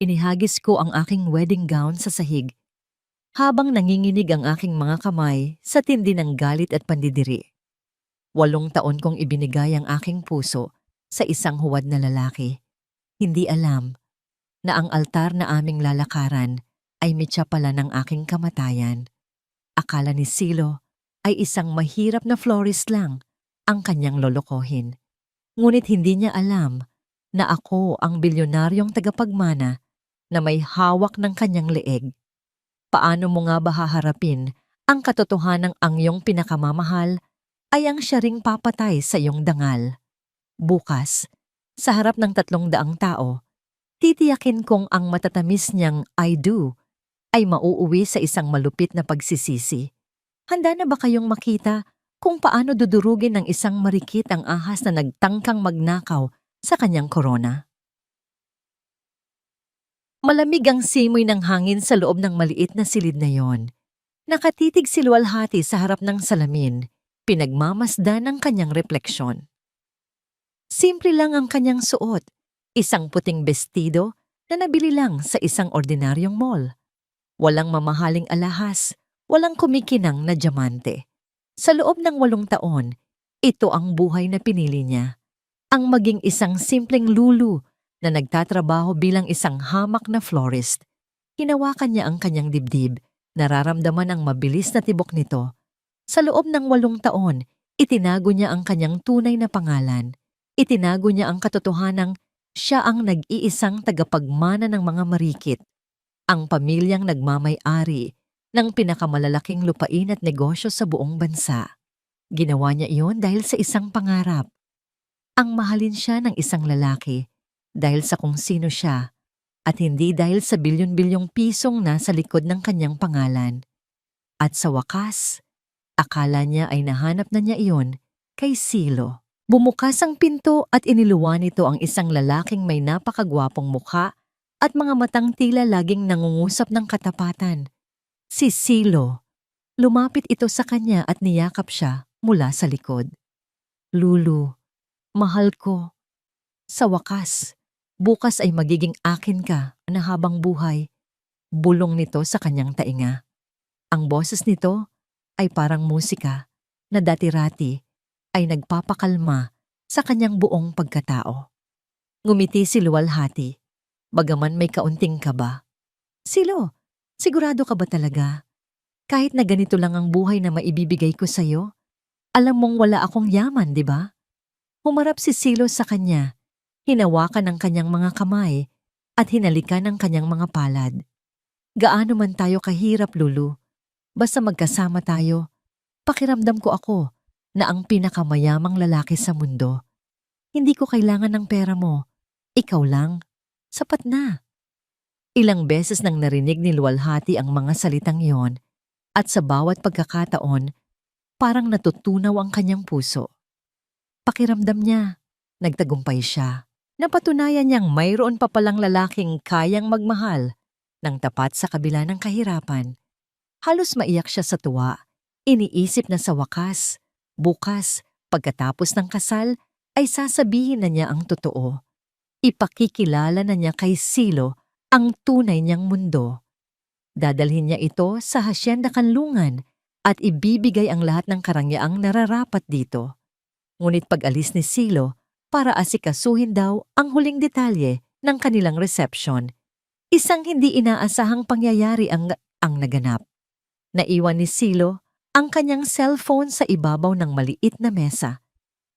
Inihagis ko ang aking wedding gown sa sahig habang nanginginig ang aking mga kamay sa tindi ng galit at pandidiri. 8 taon kong ibinigay ang aking puso sa isang huwad na lalaki. Hindi alam na ang altar na aming lalakaran ay mitya pala ng aking kamatayan. Akala ni Silo ay isang mahirap na florist lang ang kanyang lolokohin. Ngunit hindi niya alam na ako ang bilyonaryong tagapagmana na may hawak ng kanyang leeg. Paano mo nga ba haharapin ang katotohanang ang iyong pinakamamahal ay ang siya ring papatay sa iyong dangal? Bukas, sa harap ng 300 tao, titiyakin kong ang matatamis niyang I do ay mauuwi sa isang malupit na pagsisisi. Handa na ba kayong makita kung paano dudurugin ng isang marikit ang ahas na nagtangkang magnakaw sa kanyang korona? Malamig ang simoy ng hangin sa loob ng maliit na silid na yon. Nakatitig si Luwalhati sa harap ng salamin, pinagmamasdan ang kanyang refleksyon. Simple lang ang kanyang suot, isang puting bestido na nabili lang sa isang ordinaryong mall. Walang mamahaling alahas, walang kumikinang na diamante. Sa loob ng 8 taon, ito ang buhay na pinili niya. Ang maging isang simpleng lulu na nagtatrabaho bilang isang hamak na florist. Hinawakan niya ang kanyang dibdib, nararamdaman ang mabilis na tibok nito. Sa loob ng 8 taon, itinago niya ang kanyang tunay na pangalan. Itinago niya ang katotohanang siya ang nag-iisang tagapagmana ng mga marikit. Ang pamilyang nagmamay-ari ng pinakamalalaking lupain at negosyo sa buong bansa. Ginawa niya iyon dahil sa isang pangarap. Ang mahalin siya ng isang lalaki dahil sa kung sino siya at hindi dahil sa bilyon-bilyong pisong nasa likod ng kanyang pangalan. At sa wakas, akala niya ay nahanap na niya iyon kay Silo. Bumukas ang pinto at iniluwan nito ang isang lalaking may napakagwapong mukha at mga matang tila laging nangungusap ng katapatan. Si Silo. Lumapit ito sa kanya at niyakap siya mula sa likod. Lulu, mahal ko. Sa wakas, bukas ay magiging akin ka na habang buhay. Bulong nito sa kanyang tainga. Ang boses nito ay parang musika na dati-rati ay nagpapakalma sa kanyang buong pagkatao. Ngumiti si Luwalhati, bagaman may kaunting kaba. Silo, sigurado ka ba talaga? Kahit na ganito lang ang buhay na maibibigay ko sa'yo, alam mong wala akong yaman, di ba? Humarap si Silo sa kanya, hinawakan ang kanyang mga kamay at hinalikan ang kanyang mga palad. Gaano man tayo kahirap, Lulu, basta magkasama tayo, pakiramdam ko ako na ang pinakamayamang lalaki sa mundo. Hindi ko kailangan ng pera mo. Ikaw lang. Sapat na. Ilang beses nang narinig ni Luwalhati ang mga salitang iyon at sa bawat pagkakataon, parang natutunaw ang kanyang puso. Pakiramdam niya, nagtagumpay siya. Napatunayan niyang mayroon pa palang lalaking kayang magmahal ng tapat sa kabila ng kahirapan. Halos maiyak siya sa tuwa. Iniisip na sa wakas, bukas, pagkatapos ng kasal, ay sasabihin na niya ang totoo. Ipakikilala na niya kay Silo ang tunay niyang mundo. Dadalhin niya ito sa Hacienda Kanlungan at ibibigay ang lahat ng karangyang nararapat dito. Ngunit pag-alis ni Silo para asikasuhin daw ang huling detalye ng kanilang reception, isang hindi inaasahang pangyayari ang naganap. Naiwan ni Silo ang kanyang cellphone sa ibabaw ng maliit na mesa.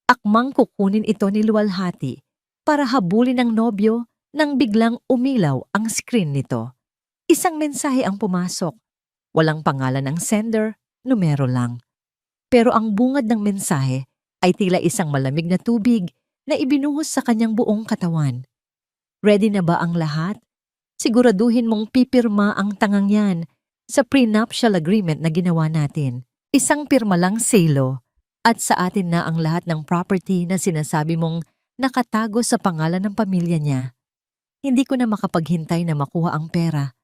Akmang kukunin ito ni Luwalhati para habulin ang nobyo nang biglang umilaw ang screen nito. Isang mensahe ang pumasok. Walang pangalan ng sender, numero lang. Pero ang bungad ng mensahe ay tila isang malamig na tubig na ibinuhos sa kanyang buong katawan. Ready na ba ang lahat? Siguraduhin mong pipirma ang tangang yan sa prenuptial agreement na ginawa natin. Isang pirma lang, Silo, at sa atin na ang lahat ng property na sinasabi mong nakatago sa pangalan ng pamilya niya. Hindi ko na makapaghintay na makuha ang pera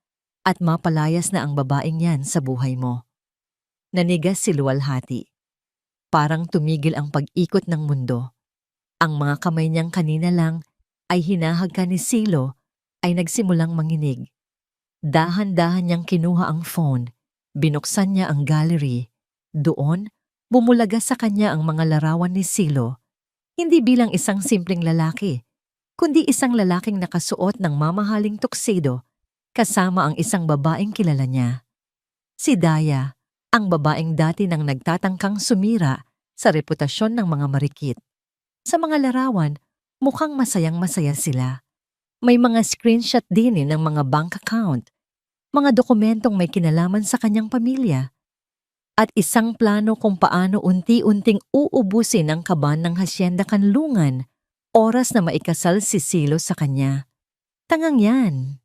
at mapalayas na ang babaeng yan sa buhay mo. Nanigas si Luwalhati. Parang tumigil ang pag-ikot ng mundo. Ang mga kamay niyang kanina lang ay hinahagkan ni Silo ay nagsimulang manginig. Dahan-dahan niyang kinuha ang phone, binuksan niya ang gallery. Doon, bumulaga sa kanya ang mga larawan ni Silo, hindi bilang isang simpleng lalaki, kundi isang lalaking nakasuot ng mamahaling tuxedo kasama ang isang babaeng kilala niya. Si Daya, ang babaeng dati nang nagtatangkang sumira sa reputasyon ng mga marikit. Sa mga larawan, mukhang masayang-masaya sila. May mga screenshot din ng mga bank account, mga dokumentong may kinalaman sa kanyang pamilya, at isang plano kung paano unti-unting uubusin ang kaban ng Hacienda Kanlungan oras na maikasal si Silo sa kanya. Tangang yan.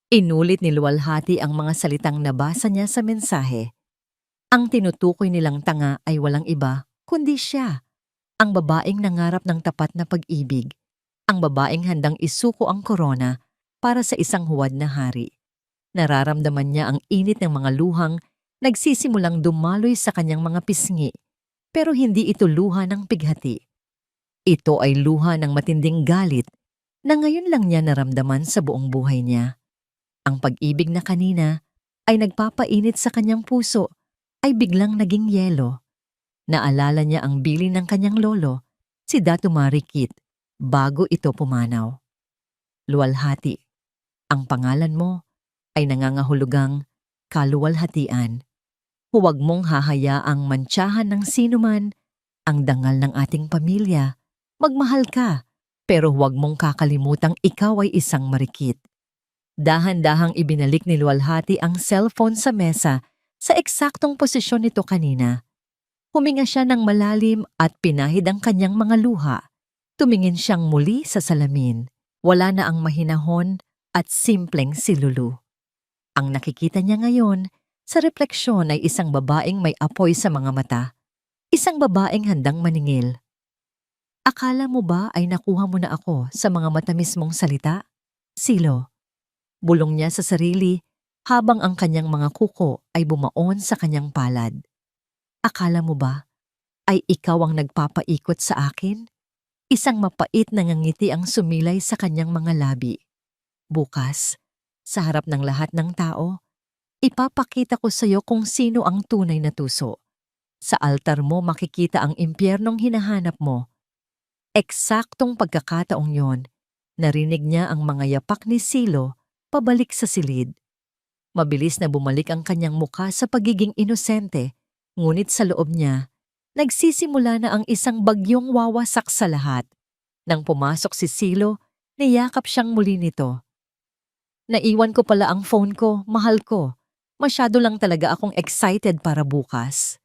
Inulit ni Luwalhati ang mga salitang nabasa niya sa mensahe. Ang tinutukoy nilang tanga ay walang iba, kundi siya. Ang babaeng nangarap ng tapat na pag-ibig. Ang babaeng handang isuko ang korona para sa isang huwad na hari. Nararamdaman niya ang init ng mga luhang nagsisimulang dumaloy sa kanyang mga pisngi, pero hindi ito luha ng pighati. Ito ay luha ng matinding galit na ngayon lang niya naramdaman sa buong buhay niya. Ang pag-ibig na kanina ay nagpapainit sa kanyang puso ay biglang naging yelo. Naalala niya ang bilin ng kanyang lolo, si Datu Marikit, bago ito pumanaw. Luwalhati, ang pangalan mo ay nangangahulugang kaluwalhatian. Huwag mong hahayaang mantsahan ng sinuman ang dangal ng ating pamilya. Magmahal ka, pero huwag mong kakalimutang ikaw ay isang marikit. Dahan-dahang ibinalik ni Luwalhati ang cellphone sa mesa sa eksaktong posisyon nito kanina. Huminga siya ng malalim at pinahid ang kanyang mga luha. Tumingin siyang muli sa salamin. Wala na ang mahinahon at simpleng si Lulu. Ang nakikita niya ngayon sa refleksyon ay isang babaeng may apoy sa mga mata. Isang babaeng handang maningil. Akala mo ba ay nakuha mo na ako sa mga matamis mong salita? Silo. Bulong niya sa sarili habang ang kanyang mga kuko ay bumaon sa kanyang palad. Akala mo ba ay ikaw ang nagpapaikot sa akin? Isang mapait na ngangiti ang sumilay sa kanyang mga labi. Bukas, sa harap ng lahat ng tao, ipapakita ko sa iyo kung sino ang tunay na tuso. Sa altar mo makikita ang impyernong hinahanap mo. Eksaktong pagkakataong yon, narinig niya ang mga yapak ni Silo pabalik sa silid. Mabilis na bumalik ang kanyang mukha sa pagiging inosente, ngunit sa loob niya, nagsisimula na ang isang bagyong wawasak sa lahat. Nang pumasok si Silo, niyakap siyang muli nito. Naiwan ko pala ang phone ko, mahal ko. Masyado lang talaga akong excited para bukas.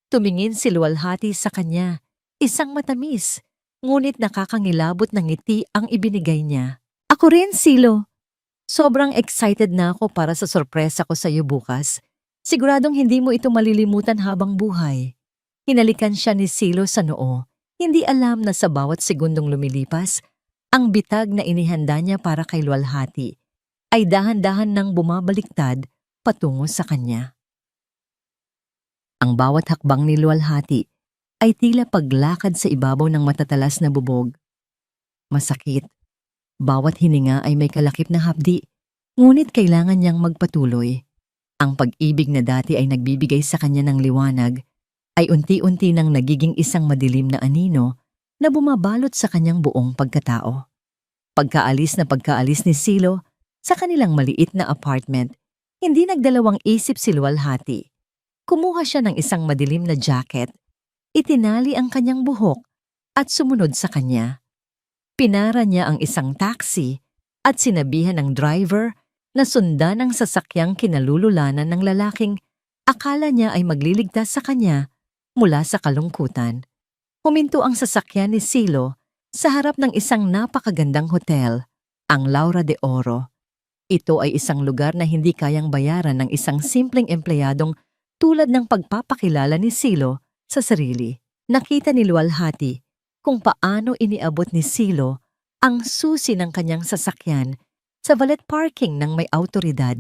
Tumingin si Luwalhati sa kanya, isang matamis, ngunit nakakangilabot ng ngiti ang ibinigay niya. Ako rin, Silo. Sobrang excited na ako para sa sorpresa ko sa iyo bukas. Siguradong hindi mo ito malilimutan habang buhay. Hinalikan siya ni Silo sa noo. Hindi alam na sa bawat segundong lumilipas, ang bitag na inihanda niya para kay Luwalhati ay dahan-dahan nang bumabaliktad patungo sa kanya. Ang bawat hakbang ni Luwalhati ay tila paglakad sa ibabaw ng matatalas na bubog. Masakit. Bawat hininga ay may kalakip na hapdi, ngunit kailangan niyang magpatuloy. Ang pag-ibig na dati ay nagbibigay sa kanya ng liwanag, ay unti-unti nang nagiging isang madilim na anino na bumabalot sa kanyang buong pagkatao. Pagkaalis ni Silo sa kanilang maliit na apartment, hindi nagdalawang isip si Luwalhati. Kumuha siya ng isang madilim na jacket, itinali ang kanyang buhok at sumunod sa kanya. Pinara niya ang isang taxi at sinabihan ng driver na sundan ang sasakyang kinalululanan ng lalaking akala niya ay magliligtas sa kanya mula sa kalungkutan. Huminto ang sasakyan ni Silo sa harap ng isang napakagandang hotel, ang Laura de Oro. Ito ay isang lugar na hindi kayang bayaran ng isang simpleng empleyadong tulad ng pagpapakilala ni Silo sa sarili. Nakita ni Luwalhati kung paano iniabot ni Silo ang susi ng kanyang sasakyan sa valet parking ng may awtoridad,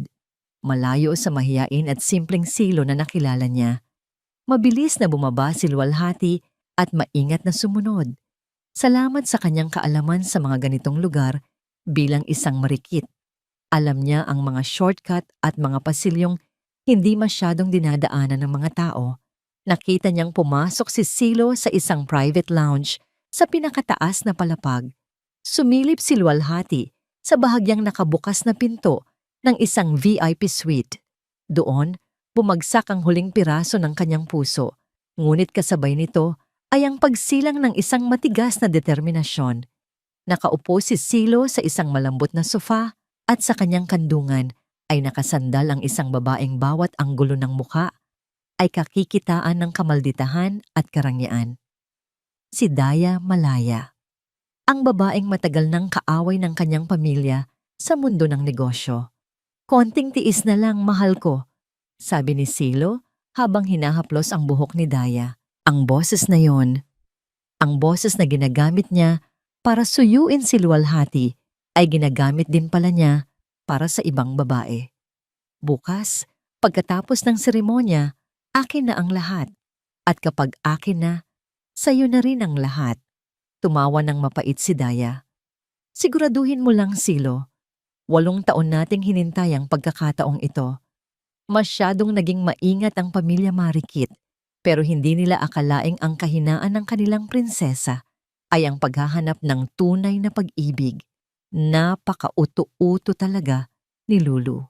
malayo sa mahiyain at simpleng Silo na nakilala niya. Mabilis na bumaba si Luwalhati at maingat na sumunod. Salamat sa kanyang kaalaman sa mga ganitong lugar, Bilang isang marikit, alam niya ang mga shortcut at mga pasilyong hindi masyadong dinadaanan ng mga tao. Nakita niyang pumasok si Silo sa isang private lounge sa pinakataas na palapag. Sumilip si Luwalhati sa bahagyang nakabukas na pinto ng isang VIP suite. Doon, bumagsak ang huling piraso ng kanyang puso. Ngunit kasabay nito ay ang pagsilang ng isang matigas na determinasyon. Nakaupo si Silo sa isang malambot na sofa at sa kanyang kandungan ay nakasandal ang isang babaeng bawat anggulo ng mukha ay kakikitaan ng kamalditahan at karangyaan. Si Daya Malaya, ang babaeng matagal nang kaaway ng kanyang pamilya sa mundo ng negosyo. Konting tiis na lang, mahal ko, sabi ni Silo habang hinahaplos ang buhok ni Daya. Ang boses na yon, ang boses na ginagamit niya para suyuin si Luwalhati, ay ginagamit din pala niya para sa ibang babae. Bukas, pagkatapos ng seremonya, akin na ang lahat. At kapag akin na, sa'yo na rin ang lahat. Tumawa ng mapait si Daya. Siguraduhin mo lang, Silo. 8 taon nating hinintay ang pagkakataong ito. Masyadong naging maingat ang pamilya Marikit, pero hindi nila akalaing ang kahinaan ng kanilang prinsesa ay ang paghahanap ng tunay na pag-ibig. Napaka-uto-uto talaga ni Lulu.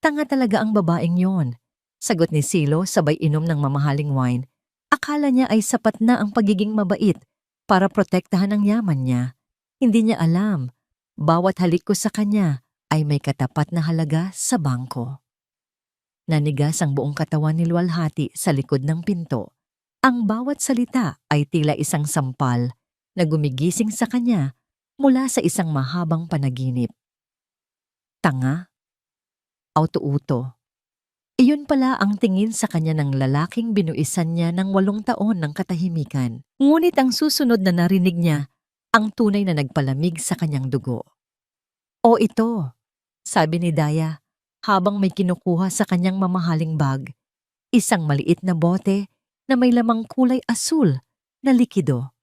Tanga talaga ang babaeng yon, sagot ni Silo sabay inom ng mamahaling wine. Akala niya ay sapat na ang pagiging mabait para protektahan ang yaman niya. Hindi niya alam, bawat halik ko sa kanya ay may katapat na halaga sa bangko. Nanigas ang buong katawan ni Luwalhati sa likod ng pinto. Ang bawat salita ay tila isang sampal na gumigising sa kanya mula sa isang mahabang panaginip. Tanga? Auto-uto. Iyon pala ang tingin sa kanya ng lalaking binuisan niya ng 8 taon ng katahimikan. Ngunit ang susunod na narinig niya, ang tunay na nagpalamig sa kanyang dugo. O ito, sabi ni Daya habang may kinukuha sa kanyang mamahaling bag. Isang maliit na bote na may lamang kulay asul na likido.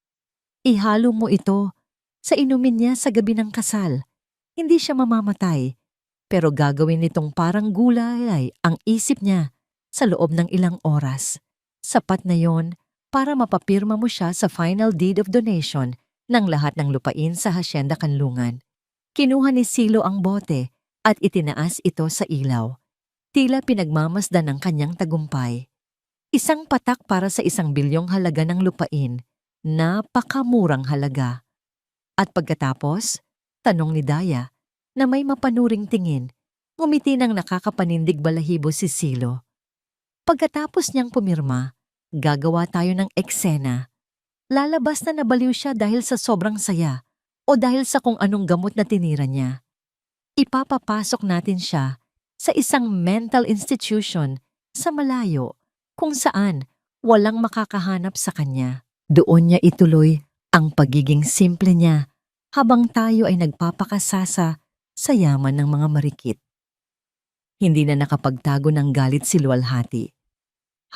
Ihalo mo ito sa inumin niya sa gabi ng kasal. Hindi siya mamamatay, pero gagawin nitong parang gulay ang isip niya sa loob ng ilang oras. Sapat na yon para mapapirma mo siya sa final deed of donation ng lahat ng lupain sa Hacienda Kanlungan. Kinuha ni Silo ang bote at itinaas ito sa ilaw. Tila pinagmamasdan ng kanyang tagumpay. Isang patak para sa 1 bilyong halaga ng lupain. Napakamurang halaga. At pagkatapos, tanong ni Daya na may mapanuring tingin, ngumiti ng nakakapanindig balahibo si Silo. Pagkatapos niyang pumirma, gagawa tayo ng eksena. Lalabas na nabaliw siya dahil sa sobrang saya o dahil sa kung anong gamot na tinira niya. Ipapapasok natin siya sa isang mental institution sa malayo kung saan walang makakahanap sa kanya. Doon niya ituloy ang pagiging simple niya habang tayo ay nagpapakasasa sa yaman ng mga marikit. Hindi na nakapagtago ng galit si Luwalhati.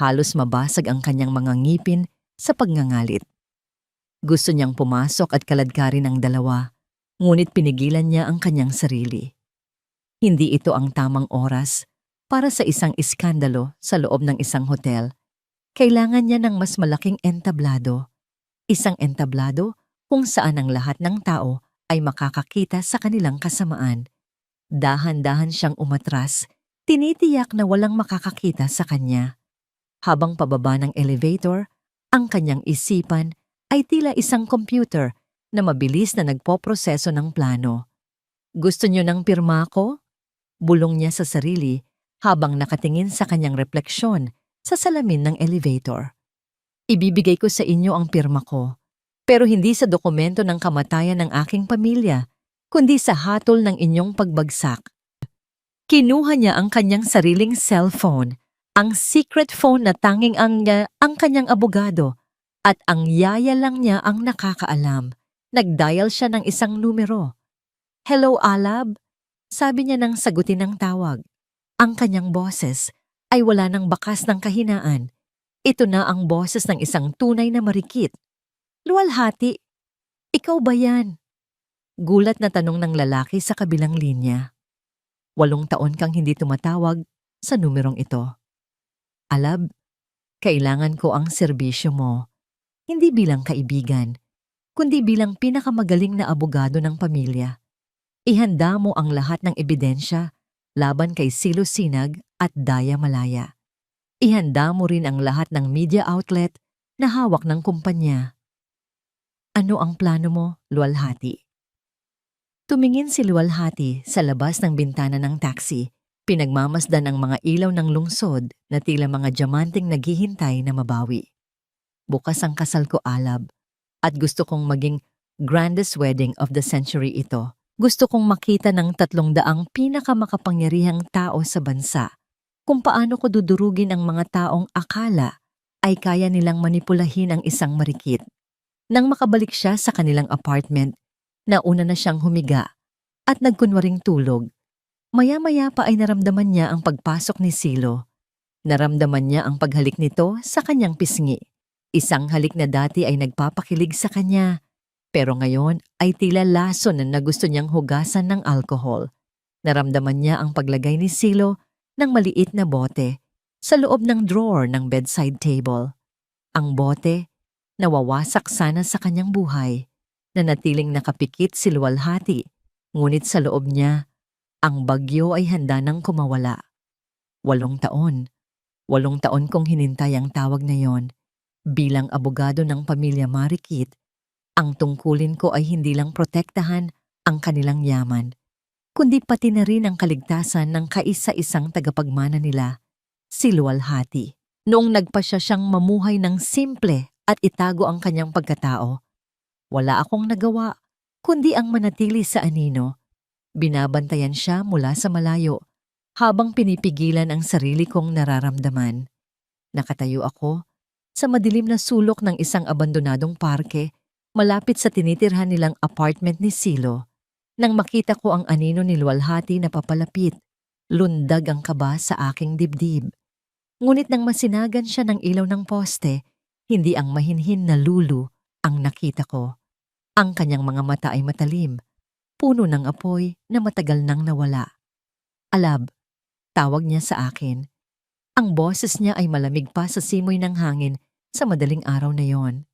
Halos mabasag ang kanyang mga ngipin sa pagngangalit. Gusto niyang pumasok at kaladkarin ang dalawa, ngunit pinigilan niya ang kanyang sarili. Hindi ito ang tamang oras para sa isang iskandalo sa loob ng isang hotel. Kailangan niya ng mas malaking entablado. Isang entablado kung saan ang lahat ng tao ay makakakita sa kanilang kasamaan. Dahan-dahan siyang umatras, tinitiyak na walang makakakita sa kanya. Habang pababa ng elevator, ang kanyang isipan ay tila isang computer na mabilis na nagpoproseso ng plano. Gusto niyo ng pirma ko? Bulong niya sa sarili habang nakatingin sa kanyang refleksyon sa salamin ng elevator. Ibibigay ko sa inyo ang pirma ko, pero hindi sa dokumento ng kamatayan ng aking pamilya, kundi sa hatol ng inyong pagbagsak. Kinuha niya ang kanyang sariling cellphone, ang secret phone na tanging ang kanyang abogado, at ang yaya lang niya ang nakakaalam. Nagdial siya ng isang numero. Hello, Alab? Sabi niya nang sagutin ang tawag. Ang kanyang boses ay wala ng bakas ng kahinaan. Ito na ang boses ng isang tunay na marikit. Luwalhati, ikaw ba yan? Gulat na tanong ng lalaki sa kabilang linya. 8 taon kang hindi tumatawag sa numerong ito. Alab, kailangan ko ang serbisyo mo, hindi bilang kaibigan, kundi bilang pinakamagaling na abogado ng pamilya. Ihanda mo ang lahat ng ebidensya laban kay Silo Sinag at Daya Malaya. Ihanda mo rin ang lahat ng media outlet na hawak ng kumpanya. Ano ang plano mo, luwalhati? Tumingin si luwalhati sa labas ng bintana ng taxi. Pinagmamasdan ang mga ilaw ng lungsod na tila mga diamanteng naghihintay na mabawi. Bukas ang kasal ko, Alab, at gusto kong maging grandest wedding of the century ito. Gusto kong makita ng 300 pinakamakapangyarihang tao sa bansa kung paano ko dudurugin ang mga taong akala ay kaya nilang manipulahin ang isang marikit. Nang makabalik siya sa kanilang apartment, nauna na siyang humiga at nagkunwaring tulog. Maya-maya pa ay naramdaman niya ang pagpasok ni Silo. Naramdaman niya ang paghalik nito sa kanyang pisngi. Isang halik na dati ay nagpapakilig sa kanya, pero ngayon ay tila lason na gusto niyang hugasan ng alkohol. Naramdaman niya ang paglagay ni Silo ng maliit na bote sa loob ng drawer ng bedside table. Ang bote, nawawasak sana sa kanyang buhay, na natiling nakapikit si luwalhati, ngunit sa loob niya, ang bagyo ay handa nang kumawala. 8 taon. 8 taon kong hinintay ang tawag na yon. Bilang abogado ng pamilya Marikit, ang tungkulin ko ay hindi lang protektahan ang kanilang yaman, kundi pati na rin ang kaligtasan ng kaisa-isang tagapagmana nila, si luwalhati. Noong nagpasya siyang mamuhay ng simple at itago ang kanyang pagkatao, wala akong nagawa, kundi ang manatili sa anino. Binabantayan siya mula sa malayo, habang pinipigilan ang sarili kong nararamdaman. Nakatayo ako sa madilim na sulok ng isang abandonadong parke, malapit sa tinitirhan nilang apartment ni Silo. Nang makita ko ang anino ni luwalhati na papalapit, lundag ang kaba sa aking dibdib. Ngunit nang masinagan siya ng ilaw ng poste, hindi ang mahinhin na lulu ang nakita ko. Ang kanyang mga mata ay matalim, puno ng apoy na matagal nang nawala. Alab, tawag niya sa akin. Ang boses niya ay malamig pa sa simoy ng hangin sa madaling araw na yon.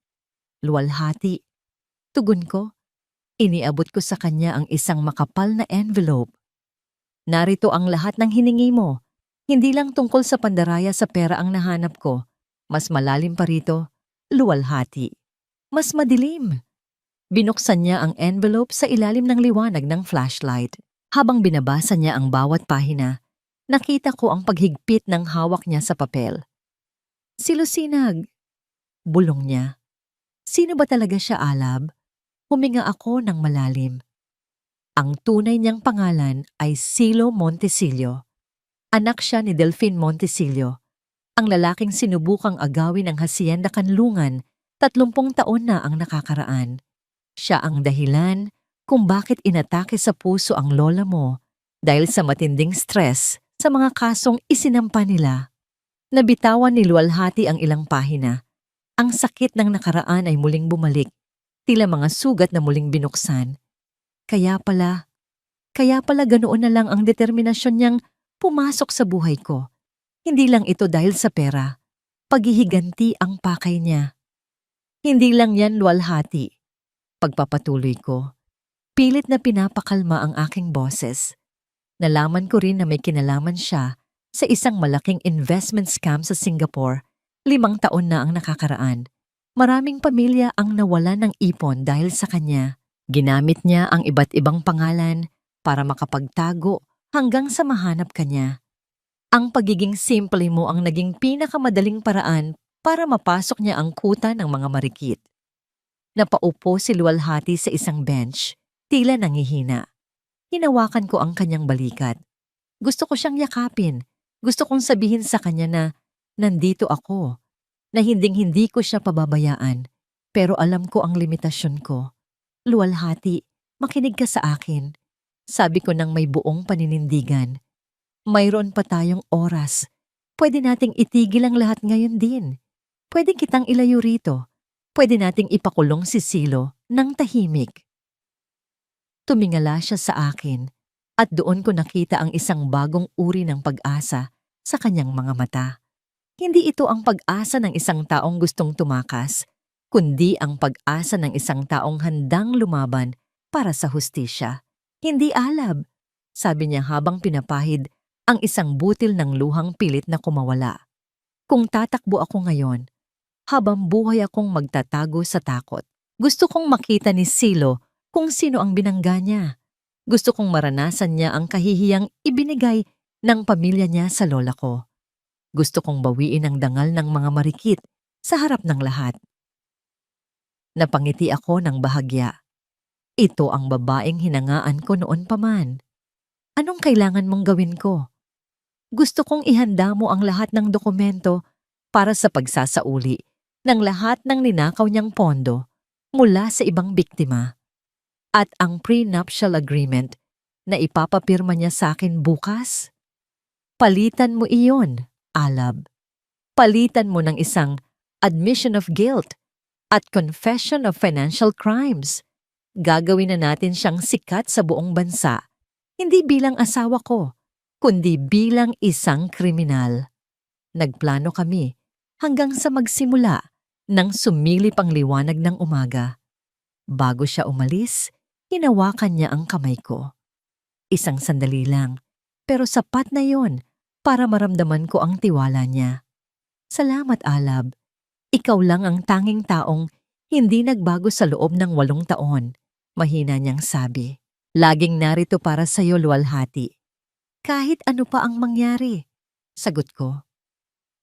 Luwalhati, tugon ko. Iniabot ko sa kanya ang isang makapal na envelope. Narito ang lahat ng hiningi mo. Hindi lang tungkol sa pandaraya sa pera ang nahanap ko. Mas malalim pa rito, luwalhati. Mas madilim. Binuksan niya ang envelope sa ilalim ng liwanag ng flashlight. Habang binabasa niya ang bawat pahina, nakita ko ang paghigpit ng hawak niya sa papel. Silo Sinag, bulong niya. Sino ba talaga siya, Alab? Huminga ako ng malalim. Ang tunay niyang pangalan ay Silo Montesillo. Anak siya ni Delphine Montesillo, ang lalaking sinubukang agawin ng Hacienda Kanlungan 30 taon na ang nakakaraan. Siya ang dahilan kung bakit inatake sa puso ang lola mo dahil sa matinding stress sa mga kasong isinampa nila. Nabitawan ni luwalhati ang ilang pahina. Ang sakit ng nakaraan ay muling bumalik, tila mga sugat na muling binuksan. Kaya pala ganoon na lang ang determinasyon niyang pumasok sa buhay ko. Hindi lang ito dahil sa pera, paghihiganti ang pakay niya. Hindi lang yan luwalhati. Pagpapatuloy ko, pilit na pinapakalma ang aking boses. Nalaman ko rin na may kinalaman siya sa isang malaking investment scam sa Singapore. 5 taon na ang nakakaraan. Maraming pamilya ang nawalan ng ipon dahil sa kanya. Ginamit niya ang iba't ibang pangalan para makapagtago hanggang sa mahanap kanya. Ang pagiging simple mo ang naging pinakamadaling paraan para mapasok niya ang kuta ng mga marikit. Napaupo si luwalhati sa isang bench, tila nangihina. Hinawakan ko ang kanyang balikat. Gusto ko siyang yakapin. Gusto kong sabihin sa kanya na nandito ako, na hinding-hindi ko siya pababayaan. Pero alam ko ang limitasyon ko. Luwalhati, makinig ka sa akin. Sabi ko nang may buong paninindigan. Mayroon pa tayong oras. Pwede nating itigil ang lahat ngayon din. Pwede kitang ilayo rito. Pwede nating ipakulong si Silo ng tahimik. Tumingala siya sa akin at doon ko nakita ang isang bagong uri ng pag-asa sa kanyang mga mata. Hindi ito ang pag-asa ng isang taong gustong tumakas, kundi ang pag-asa ng isang taong handang lumaban para sa hustisya. Hindi alab, sabi niya habang pinapahid ang isang butil ng luhang pilit na kumawala. Kung tatakbo ako ngayon, habang buhay akong magtatago sa takot. Gusto kong makita ni Silo kung sino ang binangga niya. Gusto kong maranasan niya ang kahihiyang ibinigay ng pamilya niya sa lola ko. Gusto kong bawiin ang dangal ng mga marikit sa harap ng lahat. Napangiti ako ng bahagya. Ito ang babaeng hinangaan ko noon pa man. Anong kailangan mong gawin ko? Gusto kong ihanda mo ang lahat ng dokumento para sa pagsasauli ng lahat ng ninakaw niyang pondo mula sa ibang biktima at ang prenuptial agreement na ipapapirma niya sa akin bukas. Palitan mo iyon, Alab. Palitan mo ng isang admission of guilt at confession of financial crimes. Gagawin na natin siyang sikat sa buong bansa, hindi bilang asawa ko, kundi bilang isang kriminal. Nagplano kami hanggang sa magsimula nang sumilip ang liwanag ng umaga. Bago siya umalis, hinawakan niya ang kamay ko. Isang sandali lang, pero sapat na yon para maramdaman ko ang tiwala niya. Salamat, Alab. Ikaw lang ang tanging taong hindi nagbago sa loob ng 8 taon. Mahina niyang sabi. Laging narito para sa iyo, luwalhati. Kahit ano pa ang mangyari, sagot ko.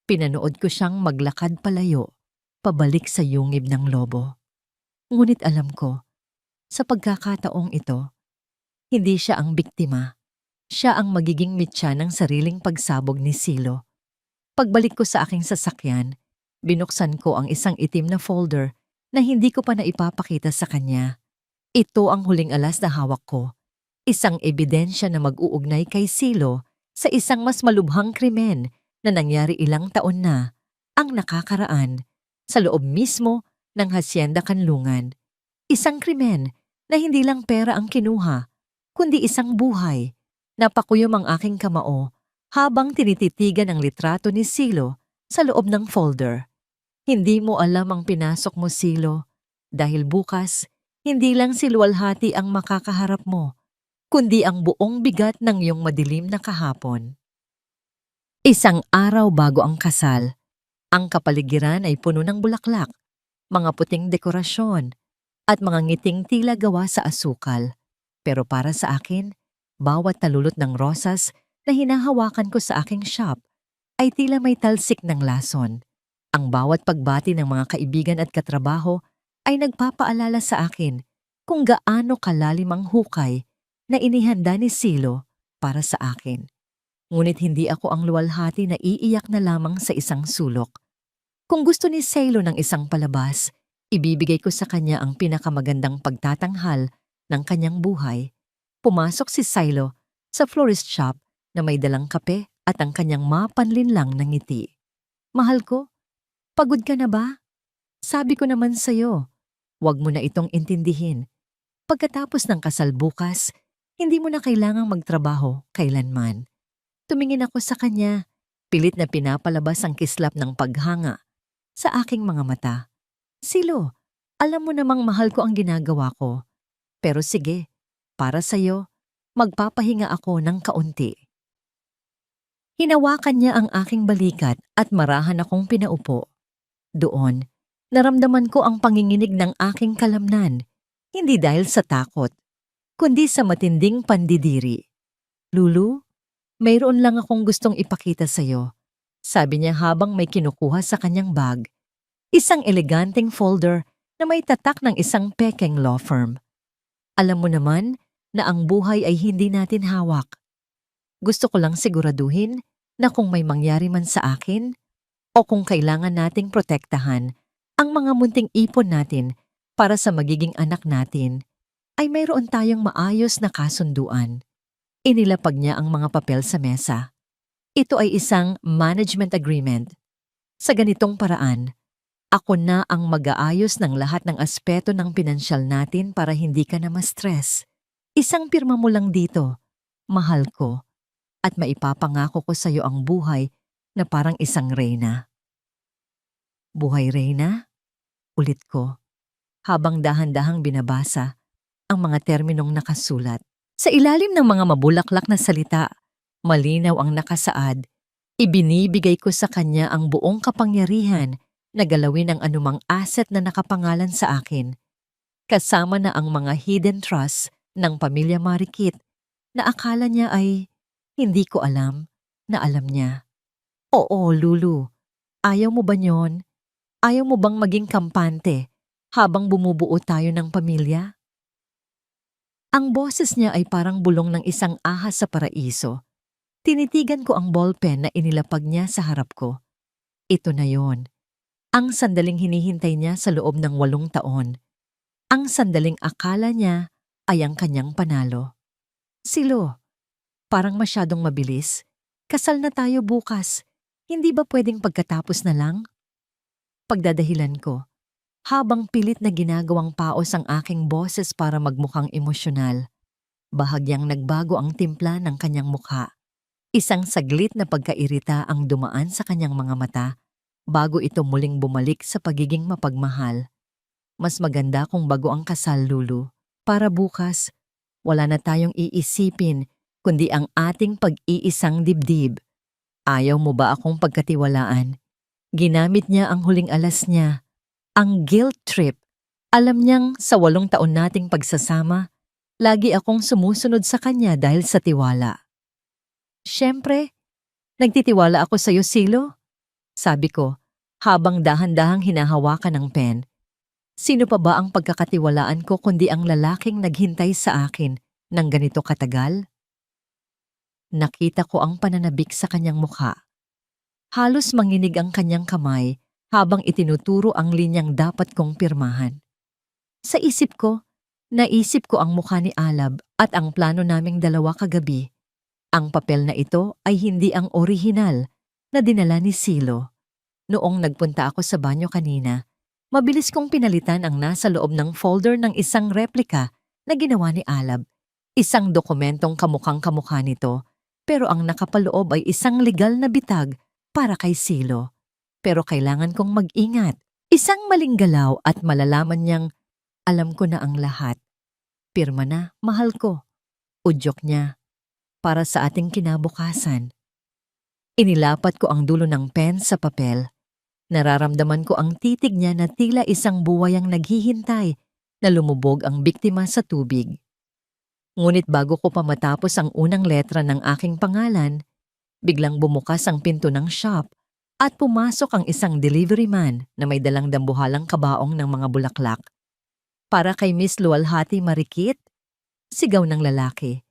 Pinanood ko siyang maglakad palayo, pabalik sa yungib ng lobo. Ngunit alam ko, sa pagkakataong ito, hindi siya ang biktima. Siya ang magiging mitya ng sariling pagsabog ni Silo. Pagbalik ko sa aking sasakyan, binuksan ko ang isang itim na folder na hindi ko pa naipapakita sa kanya. Ito ang huling alas na hawak ko. Isang ebidensya na mag-uugnay kay Silo sa isang mas malubhang krimen na nangyari ilang taon na ang nakakaraan sa loob mismo ng Hacienda Kanlungan. Isang krimen na hindi lang pera ang kinuha, kundi isang buhay. Napakuyom ang aking kamao habang tinititigan ang litrato ni Silo sa loob ng folder. Hindi mo alam ang pinasok mo, Silo, dahil bukas, hindi lang si luwalhati ang makakaharap mo, kundi ang buong bigat ng iyong madilim na kahapon. Isang araw bago ang kasal, ang kapaligiran ay puno ng bulaklak, mga puting dekorasyon, at mga ngiting tila gawa sa asukal. Pero para sa akin, bawat talulot ng rosas na hinahawakan ko sa aking shop ay tila may talsik ng lason. Ang bawat pagbati ng mga kaibigan at katrabaho ay nagpapaalala sa akin kung gaano kalalim ang hukay na inihanda ni Silo para sa akin. Ngunit hindi ako ang luwalhati na iiyak na lamang sa isang sulok. Kung gusto ni Silo ng isang palabas, ibibigay ko sa kanya ang pinakamagandang pagtatanghal ng kanyang buhay. Pumasok si Silo sa florist shop na may dalang kape at ang kanyang mapanlinlang na ngiti. Mahal ko, pagod ka na ba? Sabi ko naman sa'yo, huwag mo na itong intindihin. Pagkatapos ng kasal bukas, hindi mo na kailangang magtrabaho kailanman. Tumingin ako sa kanya, pilit na pinapalabas ang kislap ng paghanga sa aking mga mata. Silo, alam mo namang mahal ko ang ginagawa ko. Pero sige, para sa'yo, magpapahinga ako ng kaunti. Hinawakan niya ang aking balikat at marahan akong pinaupo. Doon, naramdaman ko ang panginginig ng aking kalamnan, hindi dahil sa takot, kundi sa matinding pandidiri. Lulu, mayroon lang akong gustong ipakita sa'yo, sabi niya habang may kinukuha sa kanyang bag. Isang eleganteng folder na may tatak ng isang Peking law firm. Alam mo naman na ang buhay ay hindi natin hawak. Gusto ko lang siguraduhin na kung may mangyari man sa akin o kung kailangan nating protektahan ang mga munting ipon natin para sa magiging anak natin, ay mayroon tayong maayos na kasunduan. Inilapag niya ang mga papel sa mesa. Ito ay isang management agreement. Sa ganitong paraan, ako na ang mag-aayos ng lahat ng aspeto ng pinansyal natin para hindi ka na ma-stress. Isang pirma mo lang dito, mahal ko, at maipapangako ko sa'yo ang buhay na parang isang reyna. Buhay reyna? Ulit ko, habang dahan-dahang binabasa ang mga terminong nakasulat. Sa ilalim ng mga mabulaklak na salita, malinaw ang nakasaad. Ibinibigay ko sa kanya ang buong kapangyarihan na galawin ang anumang asset na nakapangalan sa akin, kasama na ang mga hidden trust ng pamilya Marikit na akala niya ay hindi ko alam na alam niya. Oo, Lulu, ayaw mo ba yon? Ayaw mo bang maging kampante habang bumubuo tayo ng pamilya? Ang boses niya ay parang bulong ng isang ahas sa paraiso. Tinitigan ko ang ballpen na inilapag niya sa harap ko. Ito na yon. Ang sandaling hinihintay niya sa loob ng 8 taon. Ang sandaling akala niya ay ang kanyang panalo. Silo, parang masyadong mabilis. Kasal na tayo bukas. Hindi ba pwedeng pagkatapos na lang? Pagdadahilan ko, habang pilit na ginagawang paos ang aking boses para magmukhang emosyonal. Bahagyang nagbago ang timpla ng kanyang mukha. Isang saglit na pagkairita ang dumaan sa kanyang mga mata bago ito muling bumalik sa pagiging mapagmahal. Mas maganda kung bago ang kasal, Lulu. Para bukas, wala na tayong iisipin kundi ang ating pag-iisang dibdib. Ayaw mo ba akong pagkatiwalaan? Ginamit niya ang huling alas niya, ang guilt trip. Alam niyang sa 8 taon nating pagsasama, lagi akong sumusunod sa kanya dahil sa tiwala. Siyempre, nagtitiwala ako sa'yo, Silo. Sabi ko, habang dahan-dahang hinahawakan ng pen. Sino pa ba ang pagkakatiwalaan ko kundi ang lalaking naghintay sa akin ng ganito katagal? Nakita ko ang pananabik sa kanyang mukha. Halos manginig ang kanyang kamay habang itinuturo ang linyang dapat kong pirmahan. Sa isip ko, naisip ko ang mukha ni Alab at ang plano naming dalawa kagabi. Ang papel na ito ay hindi ang orihinal na dinala ni Silo. Noong nagpunta ako sa banyo kanina, mabilis kong pinalitan ang nasa loob ng folder ng isang replika na ginawa ni Alab. Isang dokumentong kamukhang-kamukha nito, pero ang nakapaloob ay isang legal na bitag para kay Silo. Pero kailangan kong mag-ingat. Isang maling galaw at malalaman niyang alam ko na ang lahat. Pirma na, mahal ko. Udyok niya. Para sa ating kinabukasan. Inilapat ko ang dulo ng pen sa papel. Nararamdaman ko ang titig niya na tila isang buhay ang naghihintay na lumubog ang biktima sa tubig. Ngunit bago ko pa matapos ang unang letra ng aking pangalan, biglang bumukas ang pinto ng shop at pumasok ang isang delivery man na may dalang dambuhalang kabaong ng mga bulaklak. Para kay Miss Luwalhati Marikit, sigaw ng lalaki.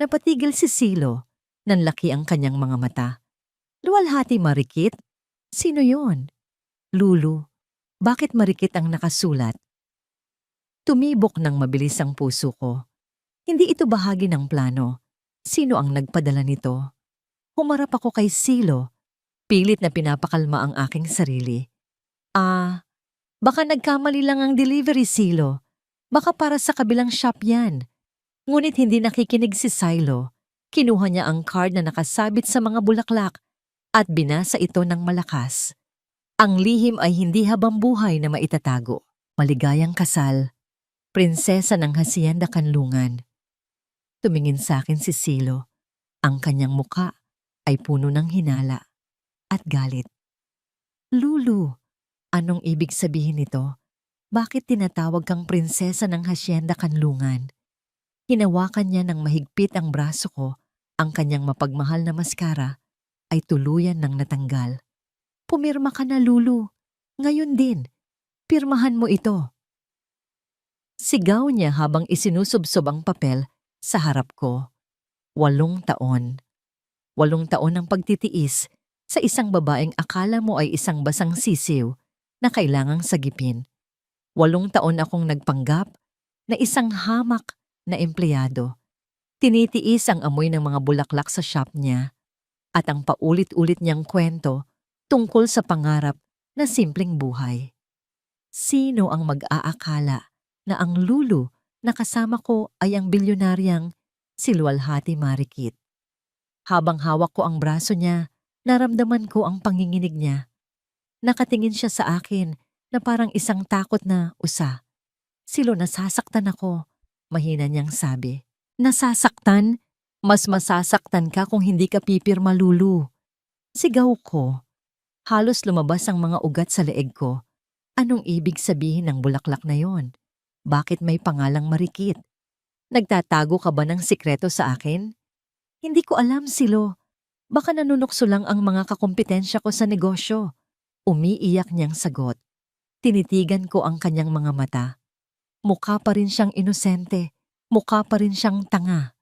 Napatigil si Silo, nanlaki ang kanyang mga mata. Luwalhati Marikit? Sino yon? Lulu, bakit Marikit ang nakasulat? Tumibok ng mabilis ang puso ko. Hindi ito bahagi ng plano. Sino ang nagpadala nito? Humarap ako kay Silo, pilit na pinapakalma ang aking sarili. Baka nagkamali lang ang delivery, Silo. Baka para sa kabilang shop yan. Ngunit hindi nakikinig si Silo. Kinuha niya ang card na nakasabit sa mga bulaklak at binasa ito ng malakas. Ang lihim ay hindi habang buhay na maitatago. Maligayang kasal. Prinsesa ng Hacienda Kanlungan. Tumingin sa akin si Silo. Ang kanyang muka ay puno ng hinala at galit. Lulu, anong ibig sabihin nito? Bakit tinatawag kang prinsesa ng Hacienda Kanlungan? Hinawakan niya ng mahigpit ang braso ko, ang kanyang mapagmahal na maskara ay tuluyan ng natanggal. Pumirma ka na, Lulu. Ngayon din, pirmahan mo ito. Sigaw niya habang isinusubsob ang papel sa harap ko. 8 taon. 8 taon ng pagtitiis sa isang babaeng akala mo ay isang basang sisiw na kailangang sagipin. 8 taon akong nagpanggap na isang hamak na empleyado. Tinitiis ang amoy ng mga bulaklak sa shop niya at ang paulit-ulit niyang kwento tungkol sa pangarap na simpleng buhay. Sino ang mag-aakala na ang Lulu Nakasama ko ay ang bilyonaryang si Luwalhati Marikit. Habang hawak ko ang braso niya, naramdaman ko ang panginginig niya. Nakatingin siya sa akin na parang isang takot na usa. Silo, nasasaktan ako. Mahina niyang sabi. Nasasaktan? Mas masasaktan ka kung hindi ka pipirma, Lulu. Sigaw ko. Halos lumabas ang mga ugat sa leeg ko. Anong ibig sabihin ng bulaklak na yon? Bakit may pangalang Marikit? Nagtatago ka ba ng sikreto sa akin? Hindi ko alam, Silo. Baka nanunukso lang ang mga kakumpetensya ko sa negosyo. Umiiyak niyang sagot. Tinitigan ko ang kanyang mga mata. Mukha pa rin siyang inosente. Mukha pa rin siyang tanga.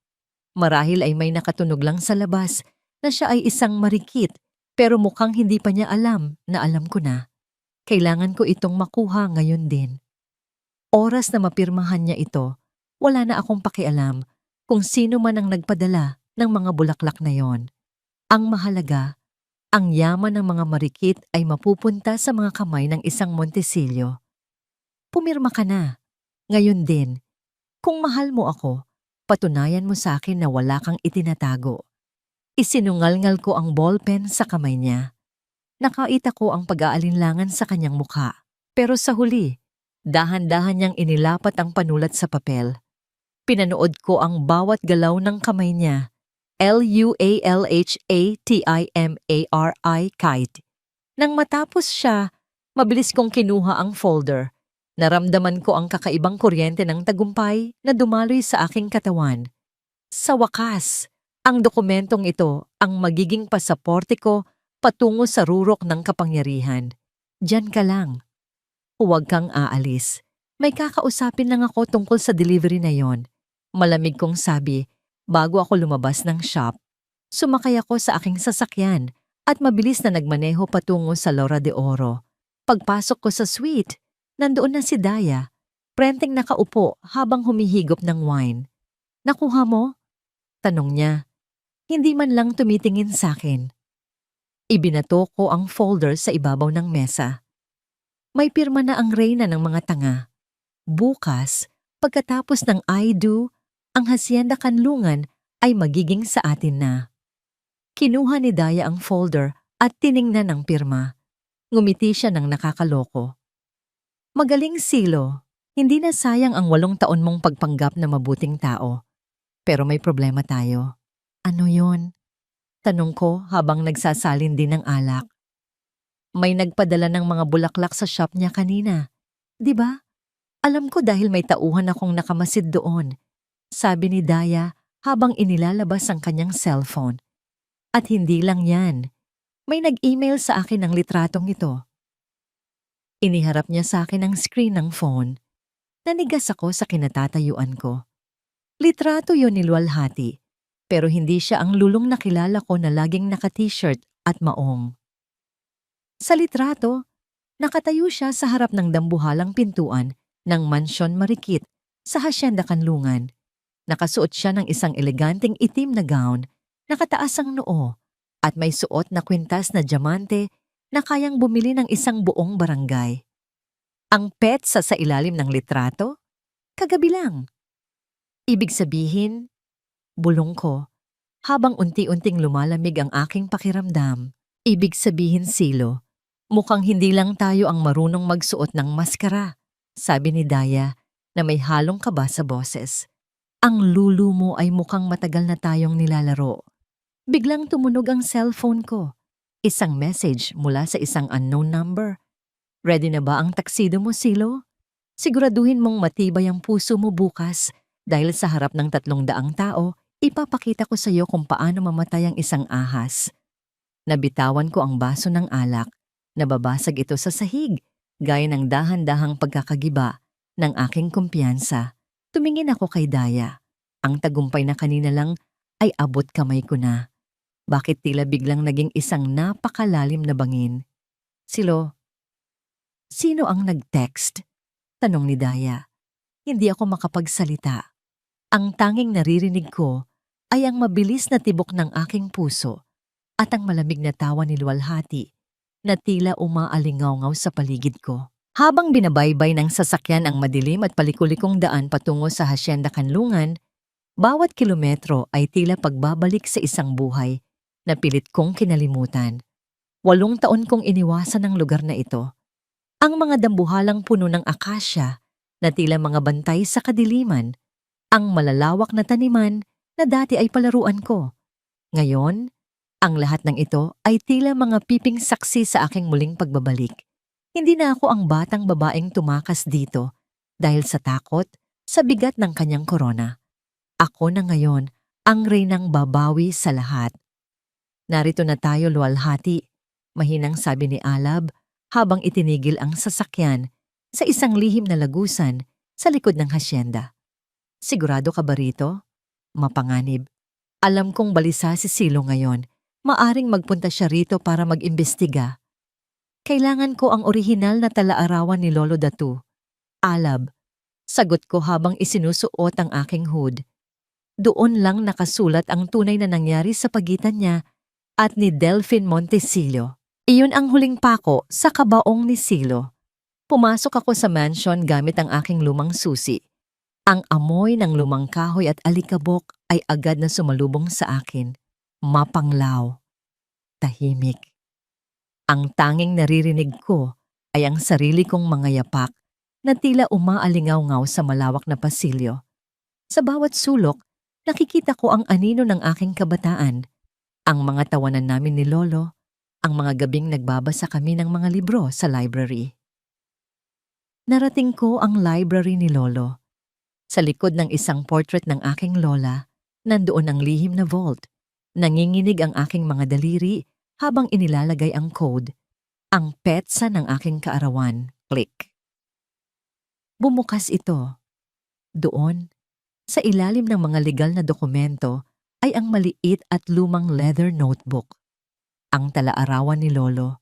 Marahil ay may nakatunog lang sa labas na siya ay isang marikit, pero mukhang hindi pa niya alam na alam ko na. Kailangan ko itong makuha ngayon din. Oras na mapirmahan niya ito, wala na akong pakialam kung sino man ang nagpadala ng mga bulaklak na yon. Ang mahalaga, ang yaman ng mga marikit ay mapupunta sa mga kamay ng isang Montesillo. Pumirma ka na. Ngayon din, kung mahal mo ako, patunayan mo sa akin na wala kang itinatago. Isinungal-ngal ko ang ballpen sa kamay niya. Nakita ko ang pag-aalinlangan sa kanyang mukha. Pero sa huli, dahan-dahan niyang inilapat ang panulat sa papel. Pinanood ko ang bawat galaw ng kamay niya. LualhatiMari, kite. Nang matapos siya, mabilis kong kinuha ang folder. Naramdaman ko ang kakaibang kuryente ng tagumpay na dumaloy sa aking katawan. Sa wakas, ang dokumentong ito ang magiging pasaporte ko patungo sa rurok ng kapangyarihan. Diyan ka lang. Huwag kang aalis. May kakausapin lang ako tungkol sa delivery na yon. Malamig kong sabi bago ako lumabas ng shop. Sumakay ako sa aking sasakyan at mabilis na nagmaneho patungo sa Lora de Oro. Pagpasok ko sa suite, nandoon na si Daya, prenteng nakaupo habang humihigop ng wine. Nakuha mo? Tanong niya. Hindi man lang tumitingin sa akin. Ibinato ko ang folder sa ibabaw ng mesa. May pirma na ang reyna ng mga tanga. Bukas, pagkatapos ng I do, ang Hacienda Kanlungan ay magiging sa atin na. Kinuha ni Daya ang folder at tiningnan ang pirma. Ngumiti siya ng nakakaloko. Magaling, Silo. Hindi na sayang ang 8 taon mong pagpanggap na mabuting tao. Pero may problema tayo. Ano yon? Tanong ko habang nagsasalin din ng alak. May nagpadala ng mga bulaklak sa shop niya kanina. 'Di ba? Alam ko dahil may tauhan akong nakamasid doon. Sabi ni Daya habang inilalabas ang kanyang cellphone. At hindi lang yan. May nag-email sa akin ng litratong ito. Iniharap niya sa akin ang screen ng phone. Nanigas ako sa kinatatayuan ko. Litrato yon ni Luwalhati, pero hindi siya ang lulong nakilala ko na laging naka-t-shirt at maong. Sa litrato, nakatayo siya sa harap ng dambuhalang pintuan ng Mansyon Marikit sa Hacienda Kanlungan. Nakasuot siya ng isang eleganteng itim na gown, nakataas ang noo, at may suot na kwintas na diamante na kayang bumili ng isang buong barangay. Ang petsa sa ilalim ng litrato? Kagabi lang. Ibig sabihin, bulong ko, habang unti-unting lumalamig ang aking pakiramdam. Ibig sabihin, Silo, mukhang hindi lang tayo ang marunong magsuot ng maskara, sabi ni Daya na may halong kaba sa boses. Ang lulu mo ay mukhang matagal na tayong nilalaro. Biglang tumunog ang cellphone ko. Isang message mula sa isang unknown number. Ready na ba ang taksido mo, Silo? Siguraduhin mong matibay ang puso mo bukas dahil sa harap ng 300 tao, ipapakita ko sa iyo kung paano mamatay ang isang ahas. Nabitawan ko ang baso ng alak. Nababasag ito sa sahig, gaya ng dahan-dahang pagkakagiba ng aking kumpiyansa. Tumingin ako kay Daya. Ang tagumpay na kanina lang ay abot kamay ko na. Bakit tila biglang naging isang napakalalim na bangin? Silo, sino ang nag-text? Tanong ni Daya. Hindi ako makapagsalita. Ang tanging naririnig ko ay ang mabilis na tibok ng aking puso at ang malamig na tawa ni Luwalhati na tila umaalingaw-ngaw sa paligid ko. Habang binabaybay ng sasakyan ang madilim at palikulikong daan patungo sa Hacienda Kanlungan, bawat kilometro ay tila pagbabalik sa isang buhay na pilit kong kinalimutan. 8 taon kong iniwasan ang lugar na ito. Ang mga dambuhalang puno ng akasya na tila mga bantay sa kadiliman, ang malalawak na taniman na dati ay palaruan ko. Ngayon, ang lahat ng ito ay tila mga piping saksi sa aking muling pagbabalik. Hindi na ako ang batang babaeng tumakas dito dahil sa takot sa bigat ng kanyang korona. Ako na ngayon ang reynang babawi sa lahat. Narito na tayo, luwalhati, mahinang sabi ni Alab habang itinigil ang sasakyan sa isang lihim na lagusan sa likod ng hasyenda. Sigurado ka ba rito? Mapanganib. Alam kong balisa si Silo ngayon. Maaring magpunta siya rito para mag-imbestiga. Kailangan ko ang orihinal na talaarawan ni Lolo Datu. Alab, sagot ko habang isinusuot ang aking hood. Doon lang nakasulat ang tunay na nangyari sa pagitan niya at ni Delphine Montesillo. Iyon ang huling pako sa kabaong ni Silo. Pumasok ako sa mansion gamit ang aking lumang susi. Ang amoy ng lumang kahoy at alikabok ay agad na sumalubong sa akin. Mapanglaw. Tahimik. Ang tanging naririnig ko ay ang sarili kong mga yapak na tila umaalingaw-ngaw sa malawak na pasilyo. Sa bawat sulok, nakikita ko ang anino ng aking kabataan, ang mga tawanan namin ni Lolo, ang mga gabing nagbabasa kami ng mga libro sa library. Narating ko ang library ni Lolo. Sa likod ng isang portrait ng aking lola, nandoon ang lihim na vault. Nanginginig ang aking mga daliri habang inilalagay ang code, ang petsa ng aking kaarawan. Click. Bumukas ito. Doon, sa ilalim ng mga legal na dokumento, ay ang maliit at lumang leather notebook. Ang talaarawan ni Lolo.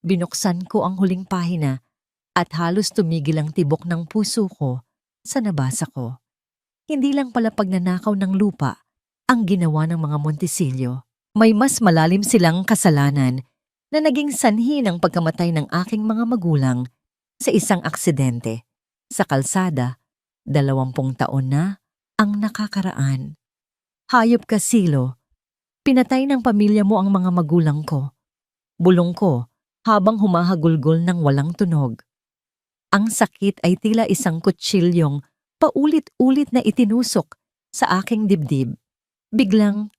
Binuksan ko ang huling pahina at halos tumigil ang tibok ng puso ko sa nabasa ko. Hindi lang pala pagnanakaw ng lupa ang ginawa ng mga Montesillo. May mas malalim silang kasalanan na naging sanhi ng pagkamatay ng aking mga magulang sa isang aksidente. Sa kalsada, 20 taon na ang nakakaraan. Hayop ka, Silo. Pinatay ng pamilya mo ang mga magulang ko. Bulong ko habang humahagulgol ng walang tunog. Ang sakit ay tila isang kutsilyong paulit-ulit na itinusok sa aking dibdib. Biglang,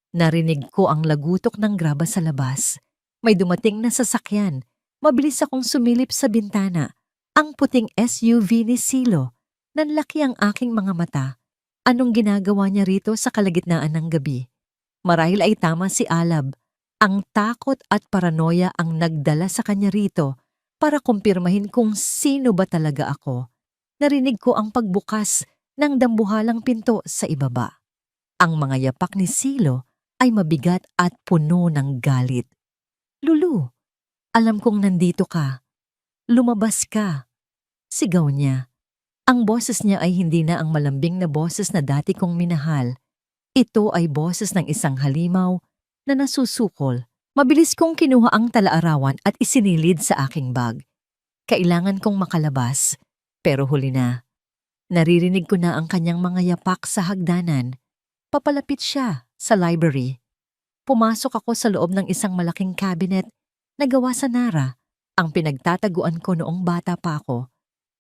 narinig ko ang lagutok ng graba sa labas. May dumating na sasakyan. Mabilis akong sumilip sa bintana. Ang puting SUV ni Silo. Nanlaki ang aking mga mata. Anong ginagawa niya rito sa kalagitnaan ng gabi? Marahil ay tama si Alab. Ang takot at paranoia ang nagdala sa kanya rito para kumpirmahin kung sino ba talaga ako. Narinig ko ang pagbukas ng dambuhalang pinto sa ibaba. Ang mga yapak ni Silo ay mabigat at puno ng galit. Lulu, alam kong nandito ka. Lumabas ka. Sigaw niya. Ang boses niya ay hindi na ang malambing na boses na dati kong minahal. Ito ay boses ng isang halimaw na nasusukol. Mabilis kong kinuha ang talaarawan at isinilid sa aking bag. Kailangan kong makalabas, pero huli na. Naririnig ko na ang kanyang mga yapak sa hagdanan. Papalapit siya sa library. Pumasok ako sa loob ng isang malaking cabinet na gawa sa Nara, ang pinagtataguan ko noong bata pa ako.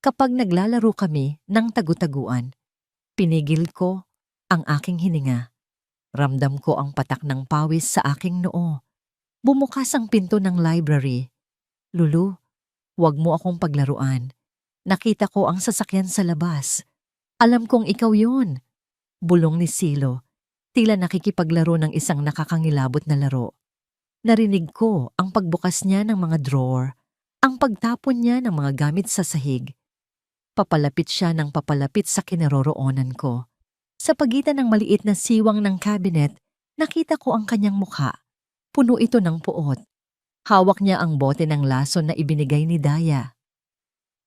Kapag naglalaro kami ng tagu-taguan, pinigil ko ang aking hininga. Ramdam ko ang patak ng pawis sa aking noo. Bumukas ang pinto ng library. Lulu, huwag mo akong paglaruan. Nakita ko ang sasakyan sa labas. Alam kong ikaw yon. Bulong ni Silo, tila nakikipaglaro ng isang nakakangilabot na laro. Narinig ko ang pagbukas niya ng mga drawer, ang pagtapon niya ng mga gamit sa sahig. Papalapit siya ng papalapit sa kinaroroonan ko. Sa pagitan ng maliit na siwang ng cabinet, nakita ko ang kanyang mukha. Puno ito ng puot. Hawak niya ang bote ng lason na ibinigay ni Daya.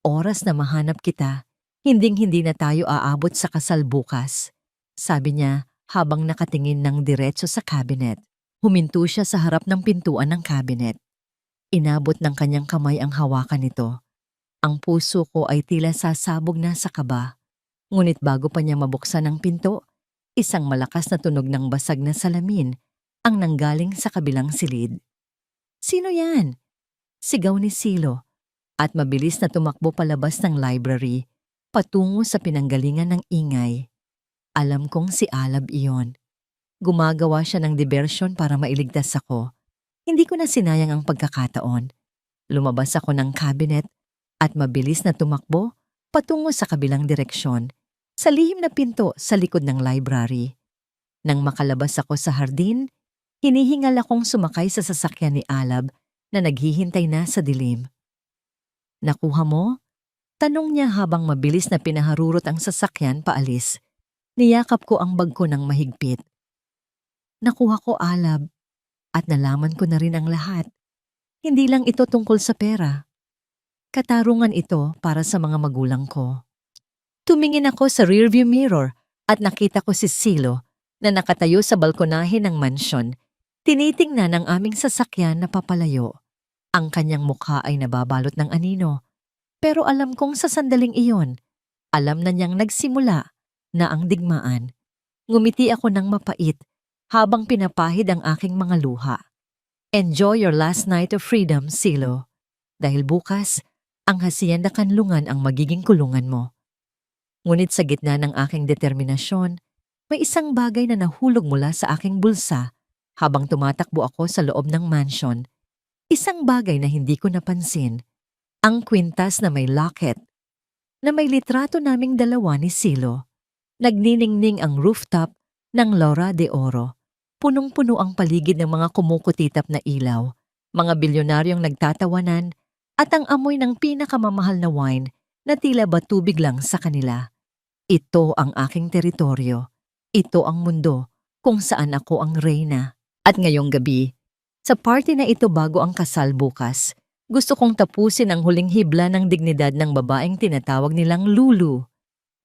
Oras na mahanap kita, hinding-hindi na tayo aabot sa kasal bukas. Sabi niya habang nakatingin ng diretso sa cabinet. Huminto siya sa harap ng pintuan ng cabinet. Inabot ng kanyang kamay ang hawakan nito. Ang puso ko ay tila sasabog na sa kaba. Ngunit bago pa niya mabuksan ang pinto, isang malakas na tunog ng basag na salamin ang nanggaling sa kabilang silid. "Sino yan?" Sigaw ni Silo at mabilis na tumakbo palabas ng library patungo sa pinanggalingan ng ingay. Alam kong si Alab iyon. Gumagawa siya ng diversyon para mailigtas ako. Hindi ko na sinayang ang pagkakataon. Lumabas ako ng cabinet at mabilis na tumakbo patungo sa kabilang direksyon, sa lihim na pinto sa likod ng library. Nang makalabas ako sa hardin, hinihingal akong sumakay sa sasakyan ni Alab na naghihintay na sa dilim. "Nakuha mo?" Tanong niya habang mabilis na pinaharurot ang sasakyan paalis. Niyakap ko ang bag ko ng mahigpit. "Nakuha ko, Alab, at nalaman ko na rin ang lahat. Hindi lang ito tungkol sa pera. Katarungan ito para sa mga magulang ko." Tumingin ako sa rearview mirror at nakita ko si Silo na nakatayo sa balkonahe ng mansyon. Tinitingnan ang aming sasakyan na papalayo. Ang kanyang mukha ay nababalot ng anino. Pero alam kong sa sandaling iyon, alam na niyang nagsimula na ang digmaan. Ngumiti ako ng mapait habang pinapahid ang aking mga luha. "Enjoy your last night of freedom, Silo. Dahil bukas, ang Hacienda Kanlungan ang magiging kulungan mo." Ngunit sa gitna ng aking determinasyon, may isang bagay na nahulog mula sa aking bulsa habang tumatakbo ako sa loob ng mansion. Isang bagay na hindi ko napansin. Ang kwintas na may locket, na may litrato naming dalawa ni Silo. Nagniningning ang rooftop ng Laura de Oro. Punong-puno ang paligid ng mga kumukutitap na ilaw, mga bilyonaryong nagtatawanan, at ang amoy ng pinakamamahal na wine na tila ba tubig lang sa kanila. Ito ang aking teritoryo. Ito ang mundo kung saan ako ang reyna. At ngayong gabi, sa party na ito bago ang kasal bukas, gusto kong tapusin ang huling hibla ng dignidad ng babaeng tinatawag nilang Lulu.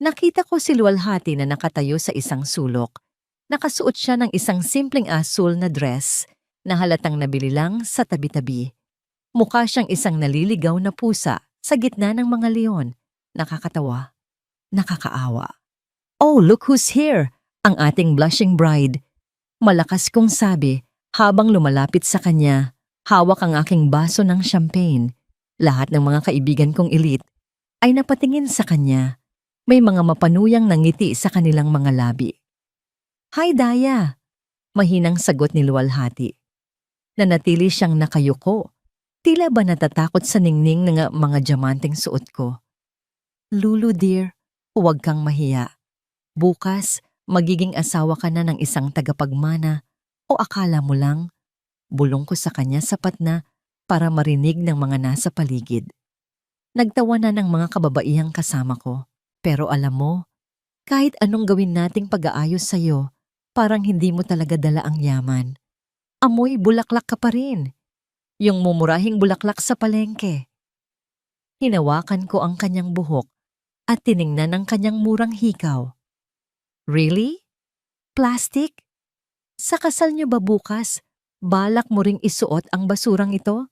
Nakita ko si Luwalhati na nakatayo sa isang sulok. Nakasuot siya ng isang simpleng asul na dress na halatang nabili lang sa tabi-tabi. Mukha siyang isang naliligaw na pusa sa gitna ng mga leon. Nakakatawa. Nakakaawa. "Oh, look who's here!" Ang ating blushing bride. Malakas kong sabi habang lumalapit sa kanya. Hawak ang aking baso ng champagne. Lahat ng mga kaibigan kong elite ay napatingin sa kanya. May mga mapanuyang nangiti sa kanilang mga labi. "Hi, Daya!" Mahinang sagot ni Luwalhati. Nanatili siyang nakayuko. Tila ba natatakot sa ningning ng mga diamanteng suot ko. "Lulu dear, huwag kang mahiya. Bukas, magiging asawa ka na ng isang tagapagmana o akala mo lang?" Bulong ko sa kanya sapat na para marinig ng mga nasa paligid. Nagtawa na ng mga kababaihang kasama ko. Pero alam mo, kahit anong gawin nating pag-aayos sa'yo, parang hindi mo talaga dala ang yaman. Amoy bulaklak ka pa rin. Yung mumurahing bulaklak sa palengke. Hinawakan ko ang kanyang buhok at tiningnan ang kanyang murang hikaw. "Really? Plastic? Sa kasal niyo ba bukas, balak mo ring isuot ang basurang ito?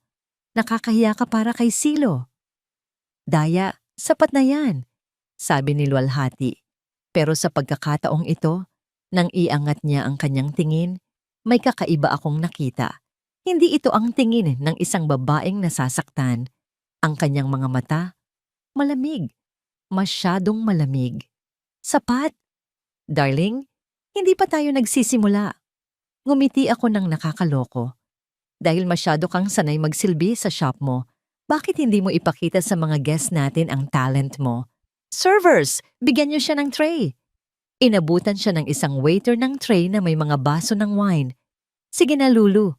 Nakakahiya ka para kay Silo." "Daya, sapat na yan," sabi ni Luwalhati. Pero sa pagkakataong ito, nang iangat niya ang kanyang tingin, may kakaiba akong nakita. Hindi ito ang tingin ng isang babaeng nasasaktan. Ang kanyang mga mata, malamig. Masyadong malamig. "Sapat? Darling, hindi pa tayo nagsisimula." Ngumiti ako ng nakakaloko. "Dahil masyado kang sanay magsilbi sa shop mo, bakit hindi mo ipakita sa mga guests natin ang talent mo? Servers, bigyan niyo siya ng tray." Inabutan siya ng isang waiter ng tray na may mga baso ng wine. "Sige na, Lulu.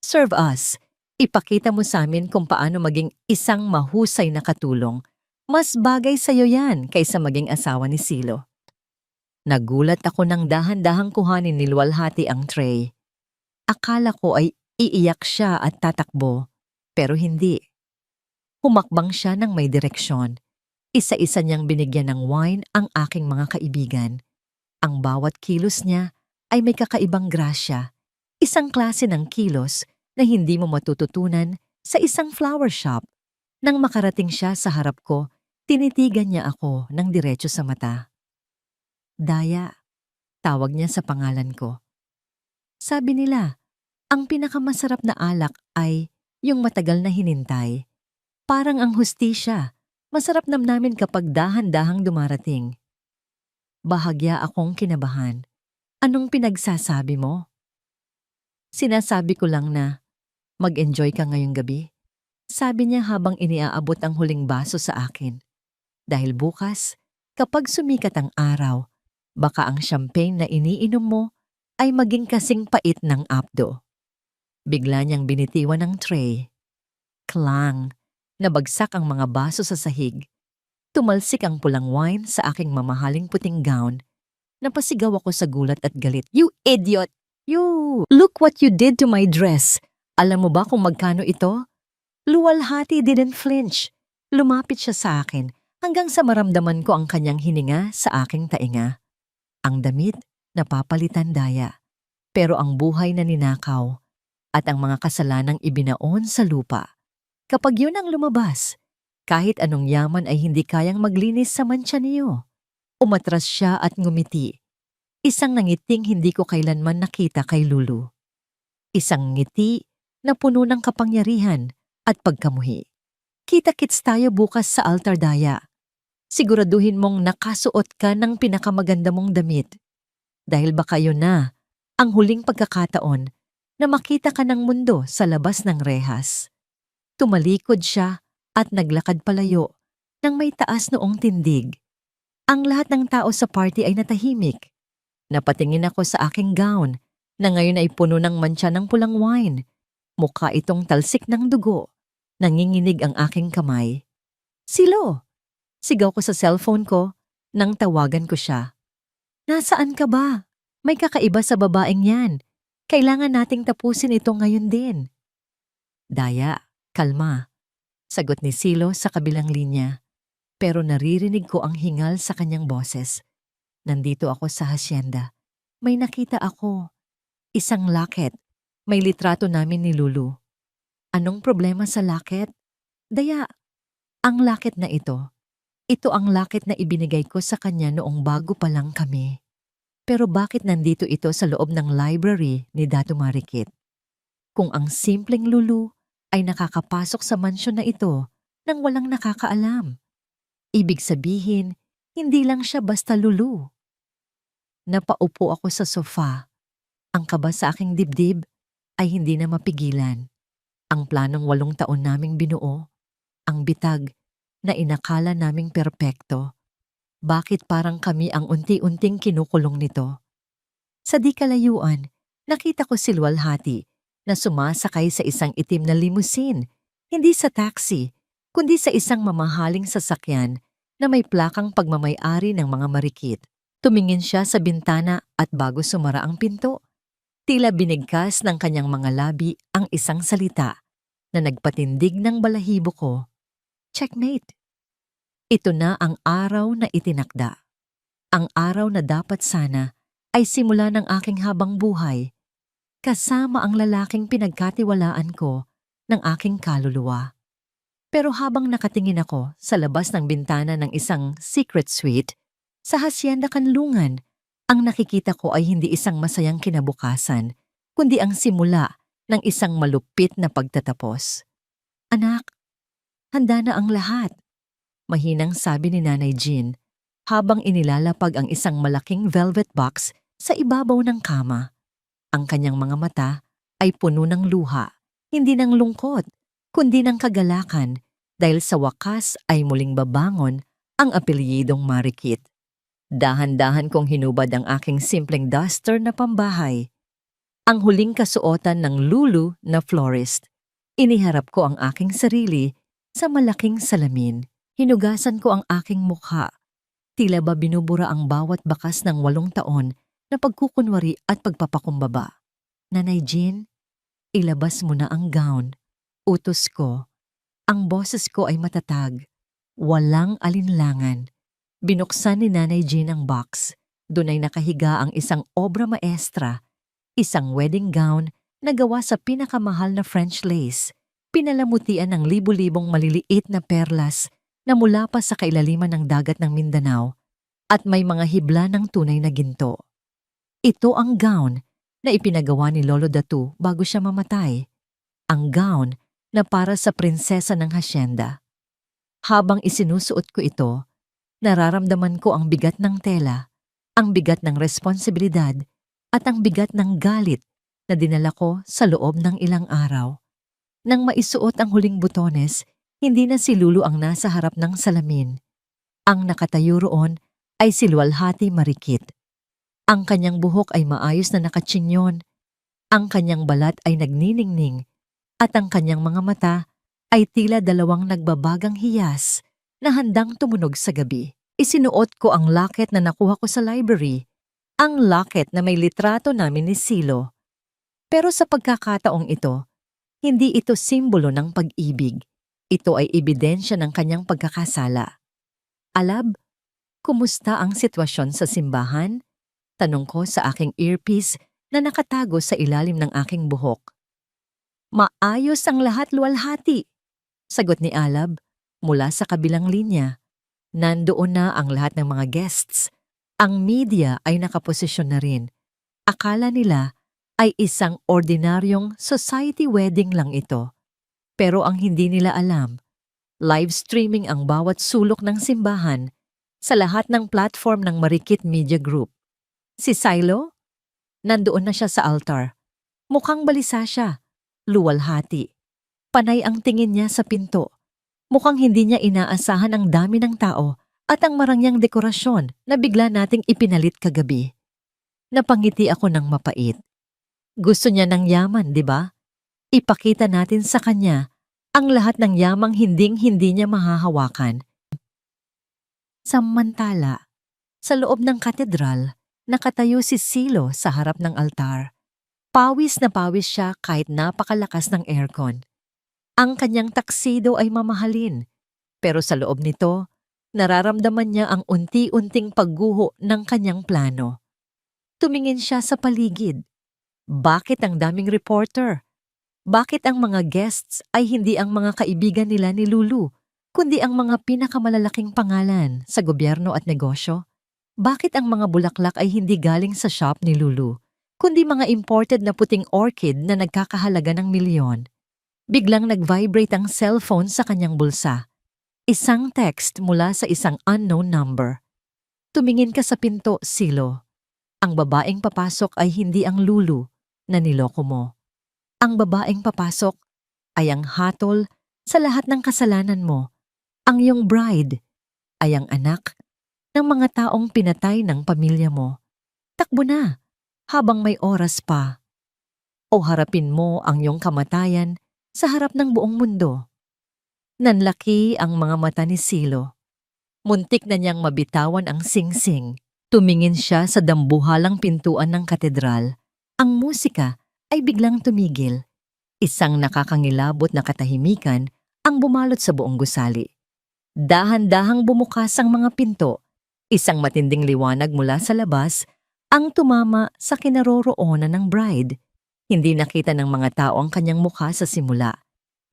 Serve us. Ipakita mo sa amin kung paano maging isang mahusay na katulong. Mas bagay sa'yo yan kaysa maging asawa ni Silo." Nagulat ako nang dahan-dahang kuhanin ni Luwalhati ang tray. Akala ko ay iiyak siya at tatakbo, pero hindi. Humakbang siya ng may direksyon. Isa-isa niyang binigyan ng wine ang aking mga kaibigan. Ang bawat kilos niya ay may kakaibang grasya. Isang klase ng kilos na hindi mo matututunan sa isang flower shop. Nang makarating siya sa harap ko, tinitigan niya ako ng diretso sa mata. Daya, tawag niya sa pangalan ko. Sabi nila, ang pinakamasarap na alak ay yung matagal na hinintay. Parang ang hustisya. Masarap namnamin kapag dahan-dahang dumarating. Bahagya akong kinabahan. Anong pinagsasabi mo? Sinasabi ko lang na mag-enjoy ka ngayong gabi. Sabi niya habang iniaabot ang huling baso sa akin. Dahil bukas, kapag sumikat ang araw, baka ang champagne na iniinom mo ay maging kasing pait ng apdo. Bigla niyang binitiwan ng tray. Klang! Nabagsak ang mga baso sa sahig. Tumalsik ang pulang wine sa aking mamahaling puting gown. Napasigaw ako sa gulat at galit. You idiot! You! Look what you did to my dress! Alam mo ba kung magkano ito? Luwalhati didn't flinch. Lumapit siya sa akin hanggang sa maramdaman ko ang kanyang hininga sa aking tainga. Ang damit, napapalitan daya. Pero ang buhay na ninakaw at ang mga kasalanang ibinaon sa lupa. Kapag yun ang lumabas, kahit anong yaman ay hindi kayang maglinis sa mantsa niyo. Umatras siya at ngumiti. Isang nangiting hindi ko kailanman nakita kay Lulu. Isang ngiti na puno ng kapangyarihan at pagkamuhi. Kita-kits tayo bukas sa altar daya. Siguraduhin mong nakasuot ka ng pinakamaganda mong damit. Dahil baka yun na ang huling pagkakataon na makita ka ng mundo sa labas ng rehas. Tumalikod siya at naglakad palayo nang may taas noong tindig. Ang lahat ng tao sa party ay natahimik. Napatingin ako sa aking gown na ngayon ay puno ng mantsa ng pulang wine. Mukha itong talsik ng dugo. Nanginginig ang aking kamay. Silo! Sigaw ko sa cellphone ko nang tawagan ko siya. Nasaan ka ba? May kakaiba sa babaeng yan. Kailangan nating tapusin ito ngayon din. Daya. Kalma, sagot ni Silo sa kabilang linya. Pero naririnig ko ang hingal sa kanyang boses. Nandito ako sa hasyenda. May nakita ako. Isang locket. May litrato namin ni Lulu. Anong problema sa locket? Daya, ang locket na ito ang locket na ibinigay ko sa kanya noong bago pa lang kami. Pero bakit nandito ito sa loob ng library ni Dato Marikit? Kung ang simpleng Lulu ay nakakapasok sa mansyon na ito nang walang nakakaalam. Ibig sabihin, hindi lang siya basta Lulu. Napaupo ako sa sofa. Ang kaba sa aking dibdib ay hindi na mapigilan. Ang planong 8 taon naming binuo, ang bitag na inakala naming perpekto. Bakit parang kami ang unti-unting kinukulong nito? Sa di kalayuan, nakita ko si Luwalhati na sumasakay sa isang itim na limousine, hindi sa taxi, kundi sa isang mamahaling sasakyan na may plakang pagmamay-ari ng mga marikit. Tumingin siya sa bintana at bago sumara ang pinto, tila binigkas ng kanyang mga labi ang isang salita na nagpatindig ng balahibo ko. Checkmate! Ito na ang araw na itinakda. Ang araw na dapat sana ay simula ng aking habang buhay kasama ang lalaking pinagkatiwalaan ko ng aking kaluluwa. Pero habang nakatingin ako sa labas ng bintana ng isang secret suite sa Hacienda Kanlungan, ang nakikita ko ay hindi isang masayang kinabukasan, kundi ang simula ng isang malupit na pagtatapos. Anak, handa na ang lahat, mahinang sabi ni Nanay Jean habang inilalapag ang isang malaking velvet box sa ibabaw ng kama. Ang kanyang mga mata ay puno ng luha, hindi ng lungkot, kundi ng kagalakan dahil sa wakas ay muling babangon ang apelyidong Marikit. Dahan-dahan kong hinubad ang aking simpleng duster na pambahay. Ang huling kasuotan ng Lulu na florist. Iniharap ko ang aking sarili sa malaking salamin. Hinugasan ko ang aking mukha. Tila ba binubura ang bawat bakas ng 8 taon na pagkukunwari at pagpapakumbaba. Nanay Jean, ilabas mo na ang gown. Utos ko. Ang boses ko ay matatag. Walang alinlangan. Binuksan ni Nanay Jean ang box. Doon ay nakahiga ang isang obra maestra, isang wedding gown na gawa sa pinakamahal na French lace, Pinalamutian ng libu-libong maliliit na perlas na mula pa sa kailaliman ng dagat ng Mindanao at may mga hibla ng tunay na ginto. Ito ang gown na ipinagawa ni Lolo Datu bago siya mamatay. Ang gown na para sa prinsesa ng hasyenda. Habang isinusuot ko ito, nararamdaman ko ang bigat ng tela, ang bigat ng responsibilidad, at ang bigat ng galit na dinala ko sa loob ng ilang araw. Nang maisuot ang huling butones, hindi na si Lulu ang nasa harap ng salamin. Ang nakatayo roon ay si Luwalhati Marikit. Ang kanyang buhok ay maayos na nakatsinyon, ang kanyang balat ay nagniningning, at ang kanyang mga mata ay tila dalawang nagbabagang hiyas na handang tumunog sa gabi. Isinuot ko ang locket na nakuha ko sa library, ang locket na may litrato namin ni Silo. Pero sa pagkakataong ito, hindi ito simbolo ng pag-ibig. Ito ay ebidensya ng kanyang pagkakasala. Alab, kumusta ang sitwasyon sa simbahan? Tanong ko sa aking earpiece na nakatago sa ilalim ng aking buhok. Maayos ang lahat, Luwalhati, sagot ni Alab mula sa kabilang linya. Nandoon na ang lahat ng mga guests. Ang media ay nakaposisyon na rin. Akala nila ay isang ordinaryong society wedding lang ito. Pero ang hindi nila alam, live streaming ang bawat sulok ng simbahan sa lahat ng platform ng Marikit Media Group. Si Silo? Nandoon na siya sa altar. Mukhang balisa siya. Luwalhati. Panay ang tingin niya sa pinto. Mukhang hindi niya inaasahan ang dami ng tao at ang marangyang dekorasyon na bigla nating ipinalit kagabi. Napangiti ako ng mapait. Gusto niya ng yaman, di ba? Ipakita natin sa kanya ang lahat ng yamang hinding-hindi niya mahahawakan. Samantala, sa loob ng katedral, nakatayo si Silo sa harap ng altar. Pawis na pawis siya kahit napakalakas ng aircon. Ang kanyang taksido ay mamahalin, pero sa loob nito, nararamdaman niya ang unti-unting pagguho ng kanyang plano. Tumingin siya sa paligid. Bakit ang daming reporter? Bakit ang mga guests ay hindi ang mga kaibigan nila ni Lulu, kundi ang mga pinakamalalaking pangalan sa gobyerno at negosyo? Bakit ang mga bulaklak ay hindi galing sa shop ni Lulu, kundi mga imported na puting orchid na nagkakahalaga ng milyon? Biglang nag-vibrate ang cellphone sa kanyang bulsa. Isang text mula sa isang unknown number. Tumingin ka sa pinto, Silo. Ang babaeng papasok ay hindi ang Lulu na niloko mo. Ang babaeng papasok ay ang hatol sa lahat ng kasalanan mo. Ang iyong bride ay ang anak ng mga taong pinatay ng pamilya mo. Takbo na habang may oras pa. O harapin mo ang iyong kamatayan sa harap ng buong mundo. Nanlaki ang mga mata ni Silo. Muntik na niyang mabitawan ang singsing. Tumingin siya sa dambuhalang pintuan ng katedral. Ang musika ay biglang tumigil. Isang nakakangilabot na katahimikan ang bumalot sa buong gusali. Dahan-dahang bumukas ang mga pinto. Isang matinding liwanag mula sa labas ang tumama sa kinaroroonan ng bride. Hindi nakita ng mga tao ang kanyang mukha sa simula.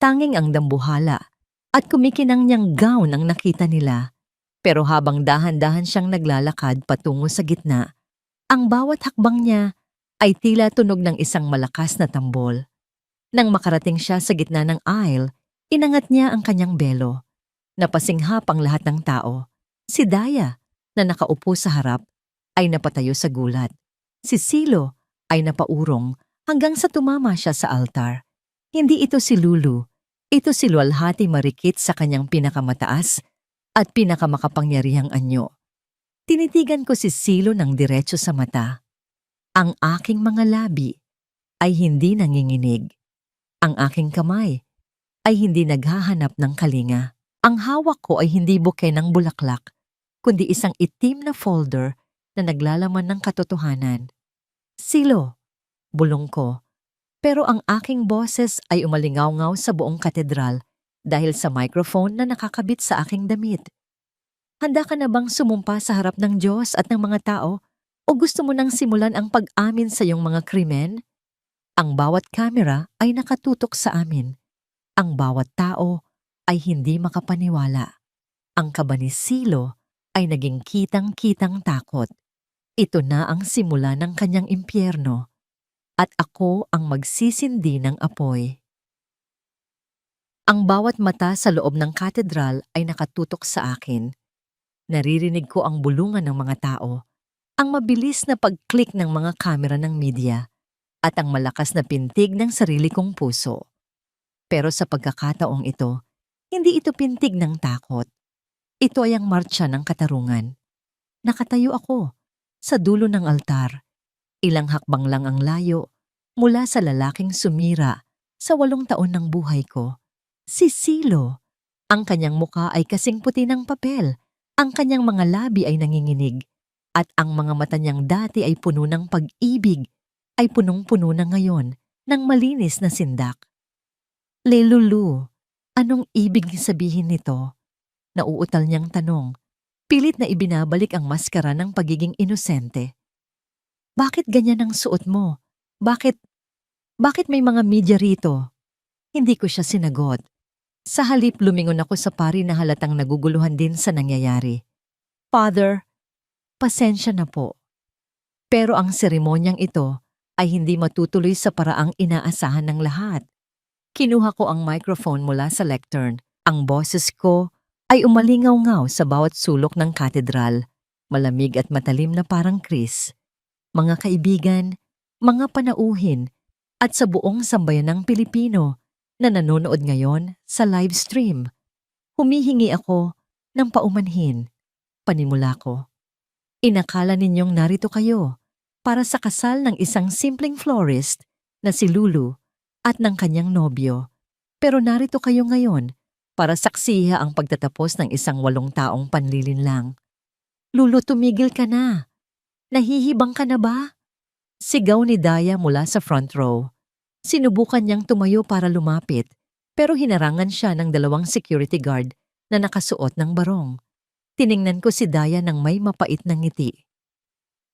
Tanging ang dambuhala at kumikinang niyang gown ang nakita nila. Pero habang dahan-dahan siyang naglalakad patungo sa gitna, ang bawat hakbang niya ay tila tunog ng isang malakas na tambol. Nang makarating siya sa gitna ng aisle, inangat niya ang kanyang belo. Napasinghap ang lahat ng tao. Si Daya, na nakaupo sa harap, ay napatayo sa gulat. Si Silo ay napaurong hanggang sa tumama siya sa altar. Hindi ito si Lulu, ito si Luwalhati Marikit sa kanyang pinakamataas at pinakamakapangyarihang anyo. Tinitigan ko si Silo ng diretso sa mata. Ang aking mga labi ay hindi nanginginig. Ang aking kamay ay hindi naghahanap ng kalinga. Ang hawak ko ay hindi buke ng bulaklak, kundi isang itim na folder na naglalaman ng katotohanan. Silo, bulong ko, pero ang aking boses ay umalingaw-ngaw sa buong katedral dahil sa microphone na nakakabit sa aking damit. Handa ka na bang sumumpa sa harap ng Diyos at ng mga tao o gusto mo nang simulan ang pag-amin sa iyong mga krimen? Ang bawat kamera ay nakatutok sa amin. Ang bawat tao ay hindi makapaniwala. Ang kaba ni Silo ay naging kitang-kitang takot. Ito na ang simula ng kanyang impyerno at ako ang magsisindi ng apoy. Ang bawat mata sa loob ng katedral ay nakatutok sa akin. Naririnig ko ang bulungan ng mga tao, ang mabilis na pag-click ng mga kamera ng media, at ang malakas na pintig ng sarili kong puso. Pero sa pagkakataong ito, hindi ito pintig ng takot. Ito ay ang martsa ng katarungan. Nakatayo ako sa dulo ng altar. Ilang hakbang lang ang layo mula sa lalaking sumira sa 8 taon ng buhay ko. Si Silo. Ang kanyang muka ay kasing puti ng papel. Ang kanyang mga labi ay nanginginig. At ang mga mata niyang dati ay puno ng pag-ibig ay punong-puno na ngayon ng malinis na sindak. Lelulu, anong ibig sabihin nito? Nauutal niyang tanong. Pilit na ibinabalik ang maskara ng pagiging inosente. Bakit ganyan ang suot mo? Bakit may mga media rito? Hindi ko siya sinagot. Sa halip lumingon ako sa pari na halatang naguguluhan din sa nangyayari. Father, pasensya na po. Pero ang seremonyang ito ay hindi matutuloy sa paraang inaasahan ng lahat. Kinuha ko ang microphone mula sa lectern. Ang boses ko ay umalingaw-ngaw sa bawat sulok ng katedral, malamig at matalim na parang Kris. Mga kaibigan, mga panauhin, at sa buong sambayan ng Pilipino na nanonood ngayon sa live stream. Humihingi ako ng paumanhin. Panimula ko. Inakala ninyong narito kayo para sa kasal ng isang simpleng florist na si Lulu at ng kanyang nobyo. Pero narito kayo ngayon para saksiha ang pagtatapos ng isang 8 taong panlilinlang. Lulu, tumigil ka na. Nahihibang ka na ba? Sigaw ni Daya mula sa front row. Sinubukan niyang tumayo para lumapit, pero hinarangan siya ng 2 security guard na nakasuot ng barong. Tiningnan ko si Daya ng may mapait na ngiti.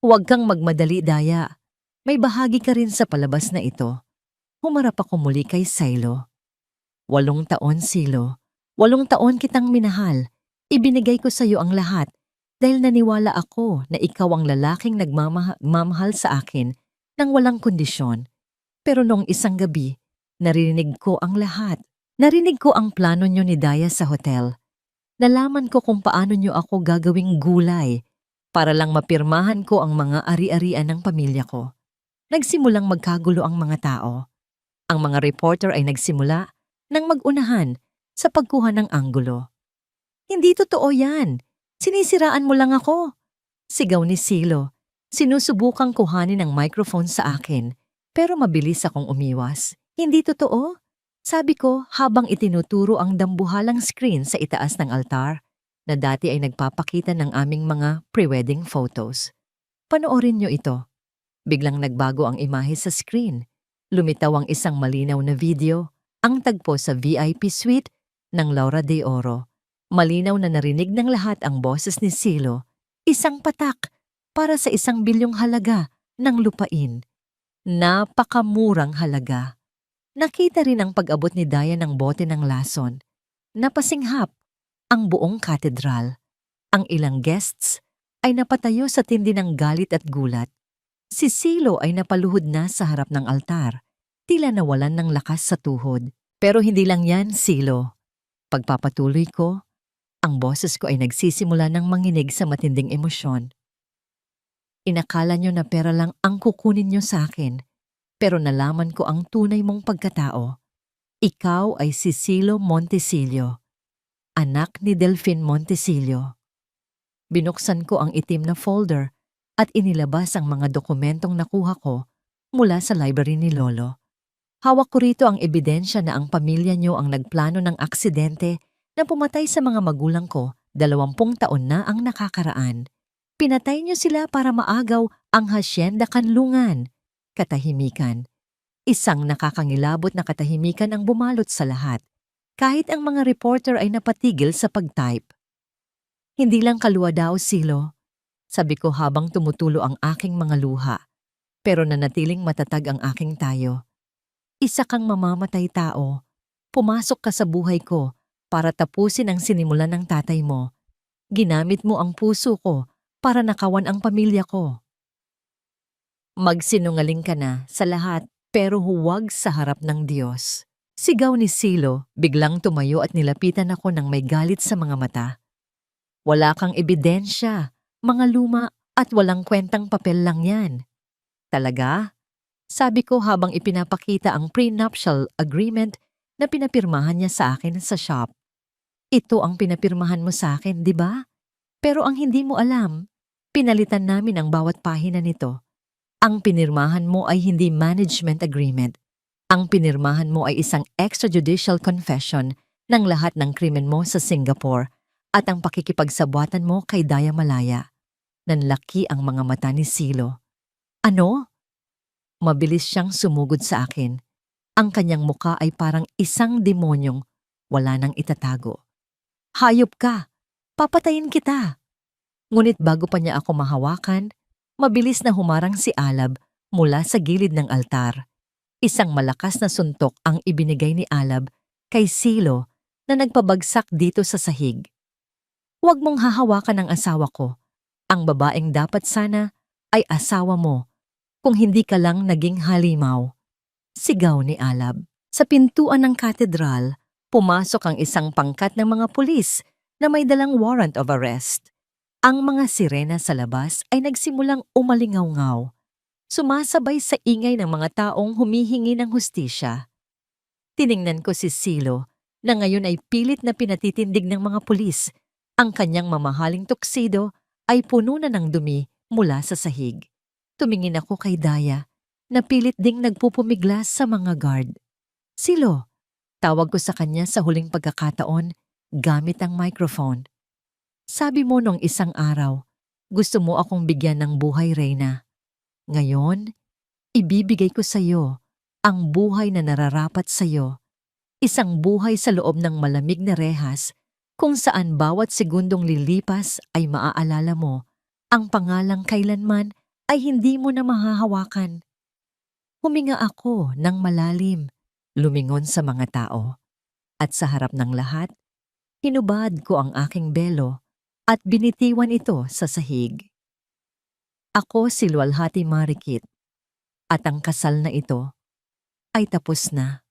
Huwag kang magmadali, Daya. May bahagi ka rin sa palabas na ito. Humarap ako muli kay Silo. 8 taon, Silo. 8 taon kitang minahal. Ibinigay ko sa iyo ang lahat dahil naniwala ako na ikaw ang lalaking nagmamahal sa akin ng walang kondisyon. Pero noong isang gabi, narinig ko ang lahat. Narinig ko ang plano niyo ni Daya sa hotel. Nalaman ko kung paano niyo ako gagawing gulay para lang mapirmahan ko ang mga ari-arian ng pamilya ko. Nagsimulang magkagulo ang mga tao. Ang mga reporter ay nagsimula ng mag-unahan sa pagkuha ng anggulo. Hindi totoo yan. Sinisiraan mo lang ako. Sigaw ni Silo. Sinusubukang kuhanin ang microphone sa akin, pero mabilis akong umiwas. Hindi totoo. Sabi ko habang itinuturo ang dambuhalang screen sa itaas ng altar na dati ay nagpapakita ng aming mga pre-wedding photos. Panoorin niyo ito. Biglang nagbago ang imahe sa screen. Lumitaw ang isang malinaw na video, ang tagpo sa VIP suite ng Laura de Oro. Malinaw na narinig ng lahat ang boses ni Silo. Isang patak para sa 1 bilyong halaga ng lupain. Napakamurang halaga. Nakita rin ang pag-abot ni Daya ng bote ng lason. Napasinghap ang buong katedral. Ang ilang guests ay napatayo sa tindi ng galit at gulat. Si Silo ay napaluhod na sa harap ng altar, tila nawalan ng lakas sa tuhod. Pero hindi lang yan, Silo. Pagpapatuloy ko, ang boses ko ay nagsisimula ng manginig sa matinding emosyon. Inakala nyo na pera lang ang kukunin nyo sa akin, pero nalaman ko ang tunay mong pagkatao. Ikaw ay si Silo Montesillo, anak ni Delphine Montesillo. Binuksan ko ang itim na folder at inilabas ang mga dokumentong nakuha ko mula sa library ni Lolo. Hawak ko rito ang ebidensya na ang pamilya niyo ang nagplano ng aksidente na pumatay sa mga magulang ko 20 taon na ang nakakaraan. Pinatay niyo sila para maagaw ang Hacienda Kanlungan. Katahimikan. Isang nakakangilabot na katahimikan ang bumalot sa lahat, kahit ang mga reporter ay napatigil sa pag-type. Hindi lang kalwa daw, Silo. Sabi ko habang tumutulo ang aking mga luha, pero nanatiling matatag ang aking tayo. Isa kang mamamatay tao Pumasok ka sa buhay ko para tapusin ang sinimulan ng tatay mo. Ginamit mo ang puso ko para nakawan ang pamilya ko. Magsinungaling ka na sa lahat pero huwag sa harap ng Diyos. Sigaw ni Silo, biglang tumayo at nilapitan ako ng may galit sa mga mata. Wala kang ebidensya, mga luma at walang kwentang papel lang yan. Talaga? Sabi ko habang ipinapakita ang prenuptial agreement na pinapirmahan niya sa akin sa shop. Ito ang pinapirmahan mo sa akin, di ba? Pero ang hindi mo alam, pinalitan namin ang bawat pahina nito. Ang pinirmahan mo ay hindi management agreement. Ang pinirmahan mo ay isang extrajudicial confession ng lahat ng krimen mo sa Singapore at ang pakikipagsabwatan mo kay Daya Malaya. Nanlaki ang mga mata ni Silo. Ano? Mabilis siyang sumugod sa akin. Ang kanyang muka ay parang isang demonyong wala nang itatago. Hayop ka! Papatayin kita! Ngunit bago pa niya ako mahawakan, mabilis na humarang si Alab mula sa gilid ng altar. Isang malakas na suntok ang ibinigay ni Alab kay Silo na nagpabagsak dito sa sahig. Huwag mong hahawakan ang asawa ko. Ang babaeng dapat sana ay asawa mo kung hindi ka lang naging halimaw. Sigaw ni Alab. Sa pintuan ng katedral, pumasok ang isang pangkat ng mga pulis na may dalang warrant of arrest. Ang mga sirena sa labas ay nagsimulang umalingaw-ngaw. Sumasabay sa ingay ng mga taong humihingi ng hustisya. Tiningnan ko si Silo na ngayon ay pilit na pinatitindig ng mga pulis. Ang kanyang mamahaling tuksido ay puno na ng dumi mula sa sahig. Tumingin ako kay Daya na pilit ding nagpupumiglas sa mga guard. Silo, tawag ko sa kanya sa huling pagkakataon gamit ang microphone. Sabi mo nung isang araw, gusto mo akong bigyan ng buhay, Reyna. Ngayon, ibibigay ko sa iyo ang buhay na nararapat sa iyo. Isang buhay sa loob ng malamig na rehas kung saan bawat segundong lilipas ay maaalala mo ang pangalang kailanman ay hindi mo na mahahawakan. Huminga ako ng malalim, lumingon sa mga tao, at sa harap ng lahat, hinubad ko ang aking belo at binitiwan ito sa sahig. Ako si Luwalhati Marikit, at ang kasal na ito ay tapos na.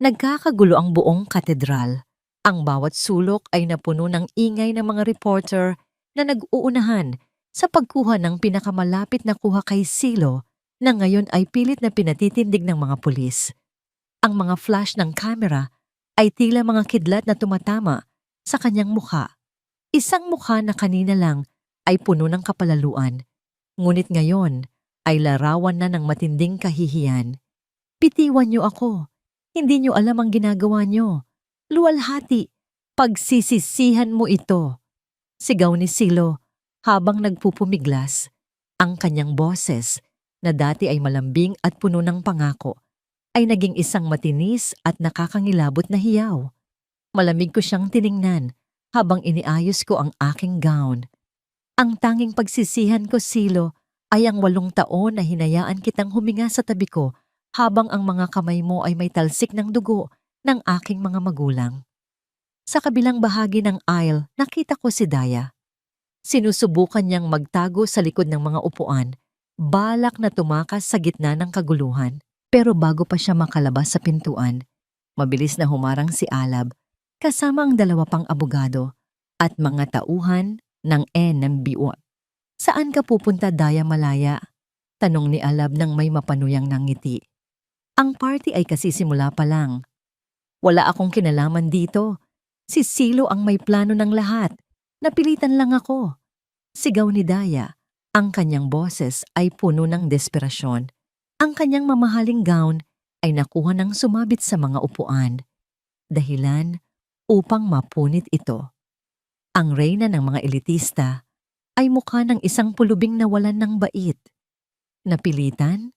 Nagkakagulo ang buong katedral. Ang bawat sulok ay napuno ng ingay ng mga reporter na nag-uunahan sa pagkuha ng pinakamalapit na kuha kay Silo na ngayon ay pilit na pinatitindig ng mga pulis. Ang mga flash ng kamera ay tila mga kidlat na tumatama sa kanyang mukha. Isang mukha na kanina lang ay puno ng kapalaluan, ngunit ngayon ay larawan na ng matinding kahihiyan. Bitiwan niyo ako. Hindi niyo alam ang ginagawa niyo. Luwalhati, pagsisisihan mo ito. Sigaw ni Silo habang nagpupumiglas. Ang kanyang boses, na dati ay malambing at puno ng pangako, ay naging isang matinis at nakakangilabot na hiyaw. Malamig ko siyang tiningnan habang iniayos ko ang aking gown. Ang tanging pagsisihan ko, Silo, ay ang 8 taon na hinayaan kitang huminga sa tabi ko habang ang mga kamay mo ay may talsik ng dugo ng aking mga magulang. Sa kabilang bahagi ng aisle, nakita ko si Daya. Sinusubukan niyang magtago sa likod ng mga upuan, balak na tumakas sa gitna ng kaguluhan. Pero bago pa siya makalabas sa pintuan, mabilis na humarang si Alab kasama ang 2 pang abogado at mga tauhan ng NMBO. Saan ka pupunta, Daya Malaya? Tanong ni Alab nang may mapanuyang ngiti. Ang party ay kasisimula pa lang. Wala akong kinalaman dito. Si Silo ang may plano ng lahat. Napilitan lang ako. Sigaw ni Daya. Ang kanyang boses ay puno ng desperasyon. Ang kanyang mamahaling gown ay nakuha ng sumabit sa mga upuan. Dahilan upang mapunit ito. Ang reyna ng mga elitista ay mukha ng isang pulubing nawalan ng bait. Napilitan?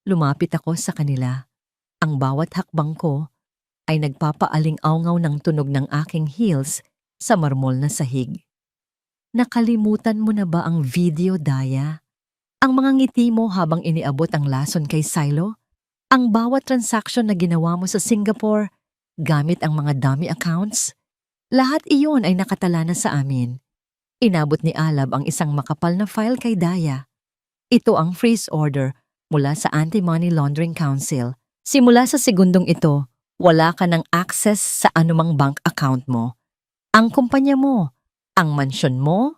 Lumapit ako sa kanila. Ang bawat hakbang ko ay nagpapaaling-awngaw ng tunog ng aking heels sa marmol na sahig. Nakalimutan mo na ba ang video, Daya? Ang mga ngiti mo habang iniabot ang lason kay Silo? Ang bawat transaksyon na ginawa mo sa Singapore, gamit ang mga dummy accounts, lahat iyon ay nakatala na sa amin. Inabot ni Alab ang isang makapal na file kay Daya. Ito ang freeze order mula sa Anti-Money Laundering Council. Simula sa segundong ito, wala ka ng access sa anumang bank account mo. Ang kumpanya mo, ang mansyon mo,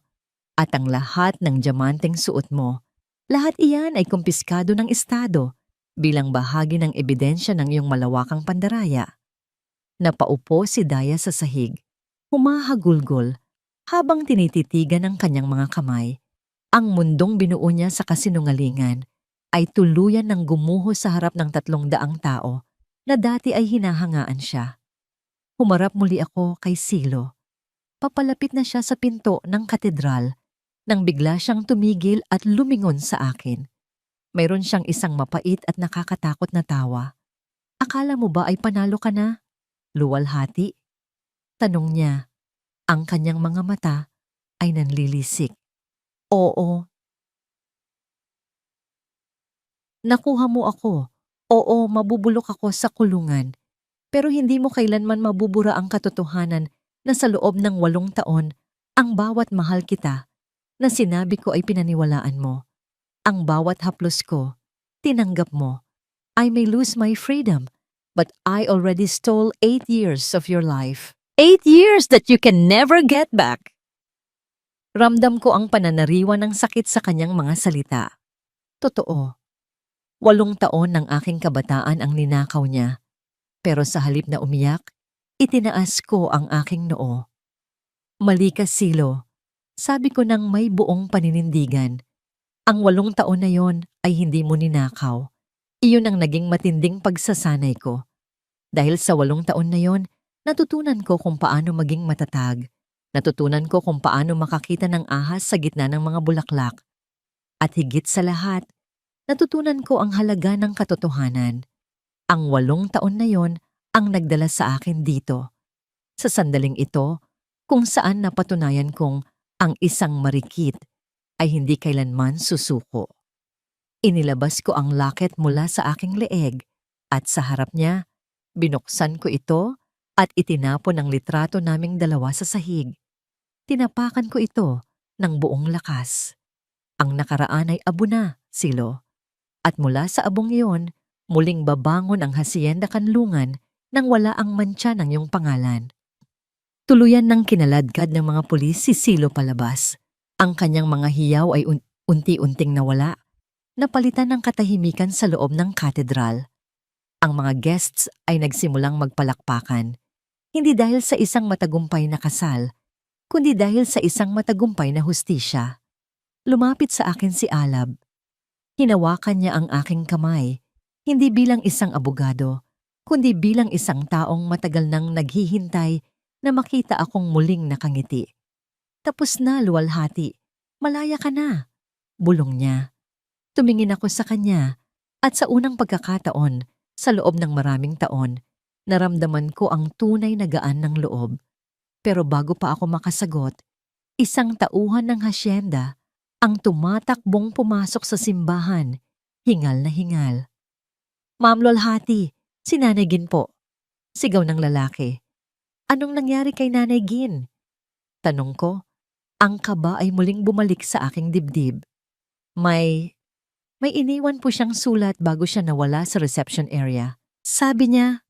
at ang lahat ng diamanteng suot mo. Lahat iyan ay kumpiskado ng Estado bilang bahagi ng ebidensya ng iyong malawakang pandaraya. Napaupo si Daya sa sahig, humahagulgol, habang tinititigan ng kanyang mga kamay. Ang mundong binuo niya sa kasinungalingan ay tuluyan ng gumuho sa harap ng 300 tao na dati ay hinahangaan siya. Humarap muli ako kay Silo. Papalapit na siya sa pinto ng katedral nang bigla siyang tumigil at lumingon sa akin. Mayroon siyang isang mapait at nakakatakot na tawa. Akala mo ba ay panalo ka na? Luwalhati? Tanong niya. Ang kanyang mga mata ay nanlilisik. Oo. Nakuha mo ako. Oo, mabubulok ako sa kulungan. Pero hindi mo kailanman mabubura ang katotohanan na sa loob ng 8 taon, ang bawat mahal kita na sinabi ko ay pinaniwalaan mo. Ang bawat haplos ko, tinanggap mo. I may lose my freedom, but I already stole 8 years of your life. 8 years that you can never get back. Ramdam ko ang pananariwa ng sakit sa kanyang mga salita. Totoo. 8 taon ng aking kabataan ang ninakaw niya. Pero sa halip na umiyak, itinaas ko ang aking noo. Mali ka, Silo. Sabi ko nang may buong paninindigan. Ang 8 taon na yon ay hindi mo ninakaw. Iyon ang naging matinding pagsasanay ko. Dahil sa 8 taon na yon, natutunan ko kung paano maging matatag. Natutunan ko kung paano makakita ng ahas sa gitna ng mga bulaklak. At higit sa lahat, natutunan ko ang halaga ng katotohanan. Ang 8 taon na yon ang nagdala sa akin dito. Sa sandaling ito, kung saan napatunayan kong ang isang marikit ay hindi kailanman susuko. Inilabas ko ang locket mula sa aking leeg at sa harap niya, binuksan ko ito at itinapon ang litrato naming dalawa sa sahig. Tinapakan ko ito ng buong lakas. Ang nakaraan ay abo na, Silo. At mula sa abong iyon, muling babangon ang Hacienda Kanlungan nang wala ang mantsa ng iyong pangalan. Tuluyan ng kinaladkad ng mga pulis si Silo palabas. Ang kanyang mga hiyaw ay unti-unting nawala, napalitan ng katahimikan sa loob ng katedral. Ang mga guests ay nagsimulang magpalakpakan, hindi dahil sa isang matagumpay na kasal, kundi dahil sa isang matagumpay na hustisya. Lumapit sa akin si Alab. Hinawakan niya ang aking kamay, hindi bilang isang abogado, kundi bilang isang taong matagal nang naghihintay na makita akong muling nakangiti. Tapos na, luwalhati. Malaya ka na. Bulong niya. Tumingin ako sa kanya at sa unang pagkakataon, sa loob ng maraming taon, naramdaman ko ang tunay na gaan ng loob. Pero bago pa ako makasagot, isang tauhan ng hasyenda ang tumatakbong pumasok sa simbahan, hingal na hingal. Ma'am Lolhati, si Nanay Gin po. Sigaw ng lalaki. Anong nangyari kay Nanay Gin? Tanong ko. Ang kaba ay muling bumalik sa aking dibdib. May iniwan po siyang sulat bago siya nawala sa reception area. Sabi niya,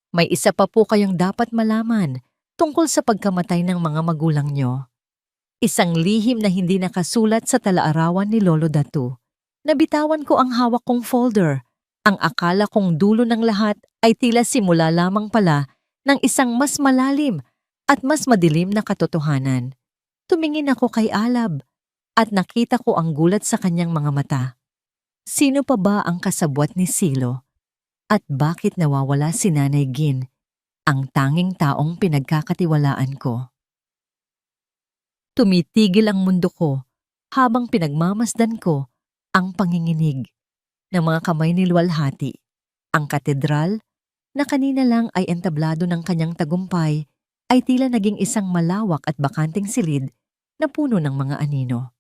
may isa pa po kayong dapat malaman tungkol sa pagkamatay ng mga magulang niyo. Isang lihim na hindi nakasulat sa talaarawan ni Lolo Datu. Nabitawan ko ang hawak kong folder. Ang akala kong dulo ng lahat ay tila simula lamang pala ng isang mas malalim at mas madilim na katotohanan. Tumingin ako kay Alab at nakita ko ang gulat sa kanyang mga mata. Sino pa ba ang kasabwat ni Silo? At bakit nawawala si Nanay Gin, ang tanging taong pinagkakatiwalaan ko? Tumitigil ang mundo ko habang pinagmamasdan ko ang panginginig ng mga kamay ni Luwalhati. Ang katedral, na kanina lang ay entablado ng kanyang tagumpay, ay tila naging isang malawak at bakanting silid na puno ng mga anino.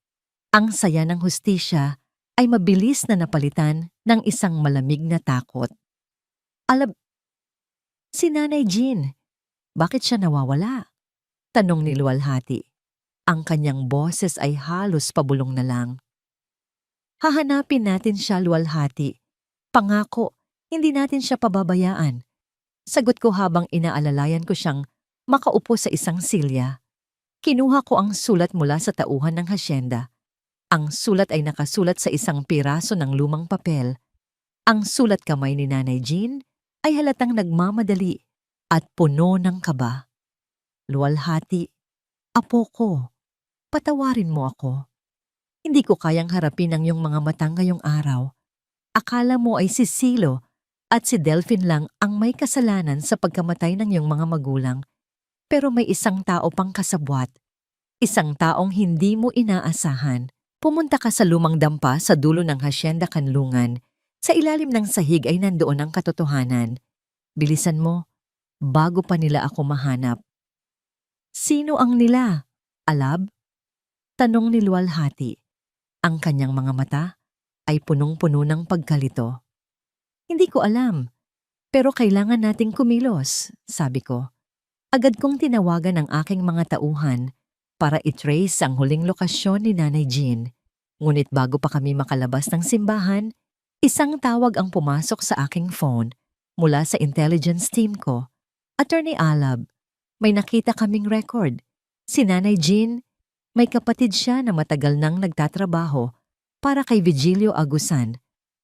Ang saya ng hustisya ay mabilis na napalitan ng isang malamig na takot. Alab, si Nanay Jean, bakit siya nawawala? Tanong ni luwalhati. Ang kanyang boses ay halos pabulong na lang. Hahanapin natin siya, luwalhati. Pangako, hindi natin siya pababayaan. Sagot ko habang inaalalayan ko siyang makaupo sa isang silya. Kinuha ko ang sulat mula sa tauhan ng hasyenda. Ang sulat ay nakasulat sa isang piraso ng lumang papel. Ang sulat kamay ni Nanay Jean ay halatang nagmamadali at puno ng kaba. Luwalhati, apo ko, patawarin mo ako. Hindi ko kayang harapin ang iyong mga mata ngayong araw. Akala mo ay si Silo at si Delphine lang ang may kasalanan sa pagkamatay ng iyong mga magulang. Pero may isang tao pang kasabwat. Isang taong hindi mo inaasahan. Pumunta ka sa lumang dampa sa dulo ng Hacienda Kanlungan. Sa ilalim ng sahig ay nandoon ang katotohanan. Bilisan mo, bago pa nila ako mahanap. Sino ang nila? Alab? Tanong ni luwalhati. Ang kanyang mga mata ay punong-puno ng pagkalito. Hindi ko alam, pero kailangan nating kumilos, sabi ko. Agad kong tinawagan ang aking mga tauhan para i-trace ang huling lokasyon ni Nanay Jean. Ngunit bago pa kami makalabas ng simbahan, isang tawag ang pumasok sa aking phone mula sa intelligence team ko. Attorney Alab, may nakita kaming record. Si Nanay Jean, may kapatid siya na matagal nang nagtatrabaho para kay Vigilio Agusan,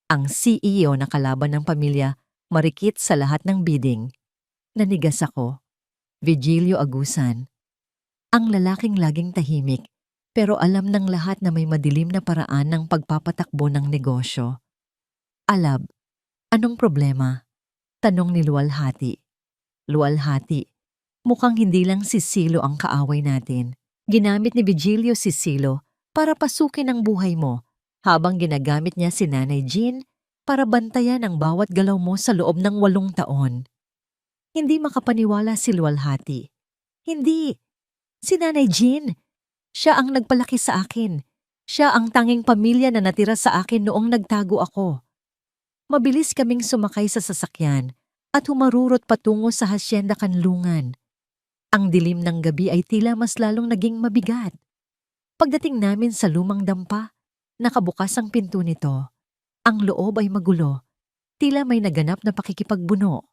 ang CEO na kalaban ng pamilya marikit sa lahat ng bidding. Nanigas ako. Vigilio Agusan. Ang lalaking laging tahimik pero alam ng lahat na may madilim na paraan ng pagpapatakbo ng negosyo. Alab, anong problema? Tanong ni luwalhati. Luwalhati, mukhang hindi lang si Silo ang kaaway natin. Ginamit ni Vigilio si Silo para pasukin ang buhay mo habang ginagamit niya si Nanay Jean para bantayan ang bawat galaw mo sa loob ng 8 taon. Hindi makapaniwala si luwalhati. Hindi. Si Nanay Jean. Siya ang nagpalaki sa akin. Siya ang tanging pamilya na natira sa akin noong nagtago ako. Mabilis kaming sumakay sa sasakyan at humarurot patungo sa Hacienda Kanlungan. Ang dilim ng gabi ay tila mas lalong naging mabigat. Pagdating namin sa lumang dampa, nakabukas ang pinto nito. Ang loob ay magulo. Tila may naganap na pakikipagbuno.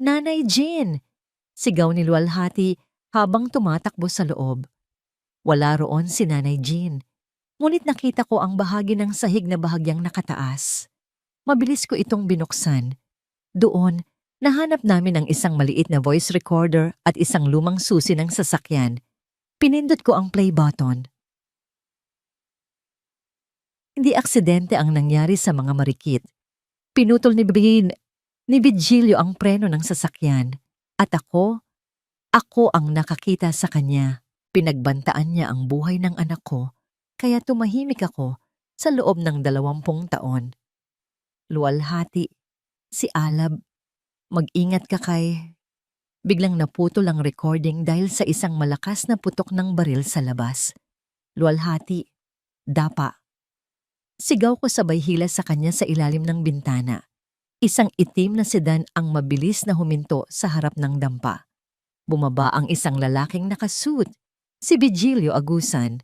Nanay Jean! Sigaw ni luwalhati habang tumatakbo sa loob. Wala roon si Nanay Jean. Ngunit nakita ko ang bahagi ng sahig na bahagyang nakataas. Mabilis ko itong binuksan. Doon, nahanap namin ang isang maliit na voice recorder at isang lumang susi ng sasakyan. Pinindot ko ang play button. Hindi aksidente ang nangyari sa mga marikit. Pinutol ni Vigilio ang preno ng sasakyan. At ako ang nakakita sa kanya. Pinagbantaan niya ang buhay ng anak ko, kaya tumahimik ako sa loob ng 20 taon. Luwalhati, si Alab, mag-ingat ka kay... Biglang naputol ang recording dahil sa isang malakas na putok ng baril sa labas. Luwalhati, dapa. Sigaw ko sabay hila sa kanya sa ilalim ng bintana. Isang itim na sedan ang mabilis na huminto sa harap ng dampa. Bumaba ang isang lalaking nakasuit, si Vigilio Agusan.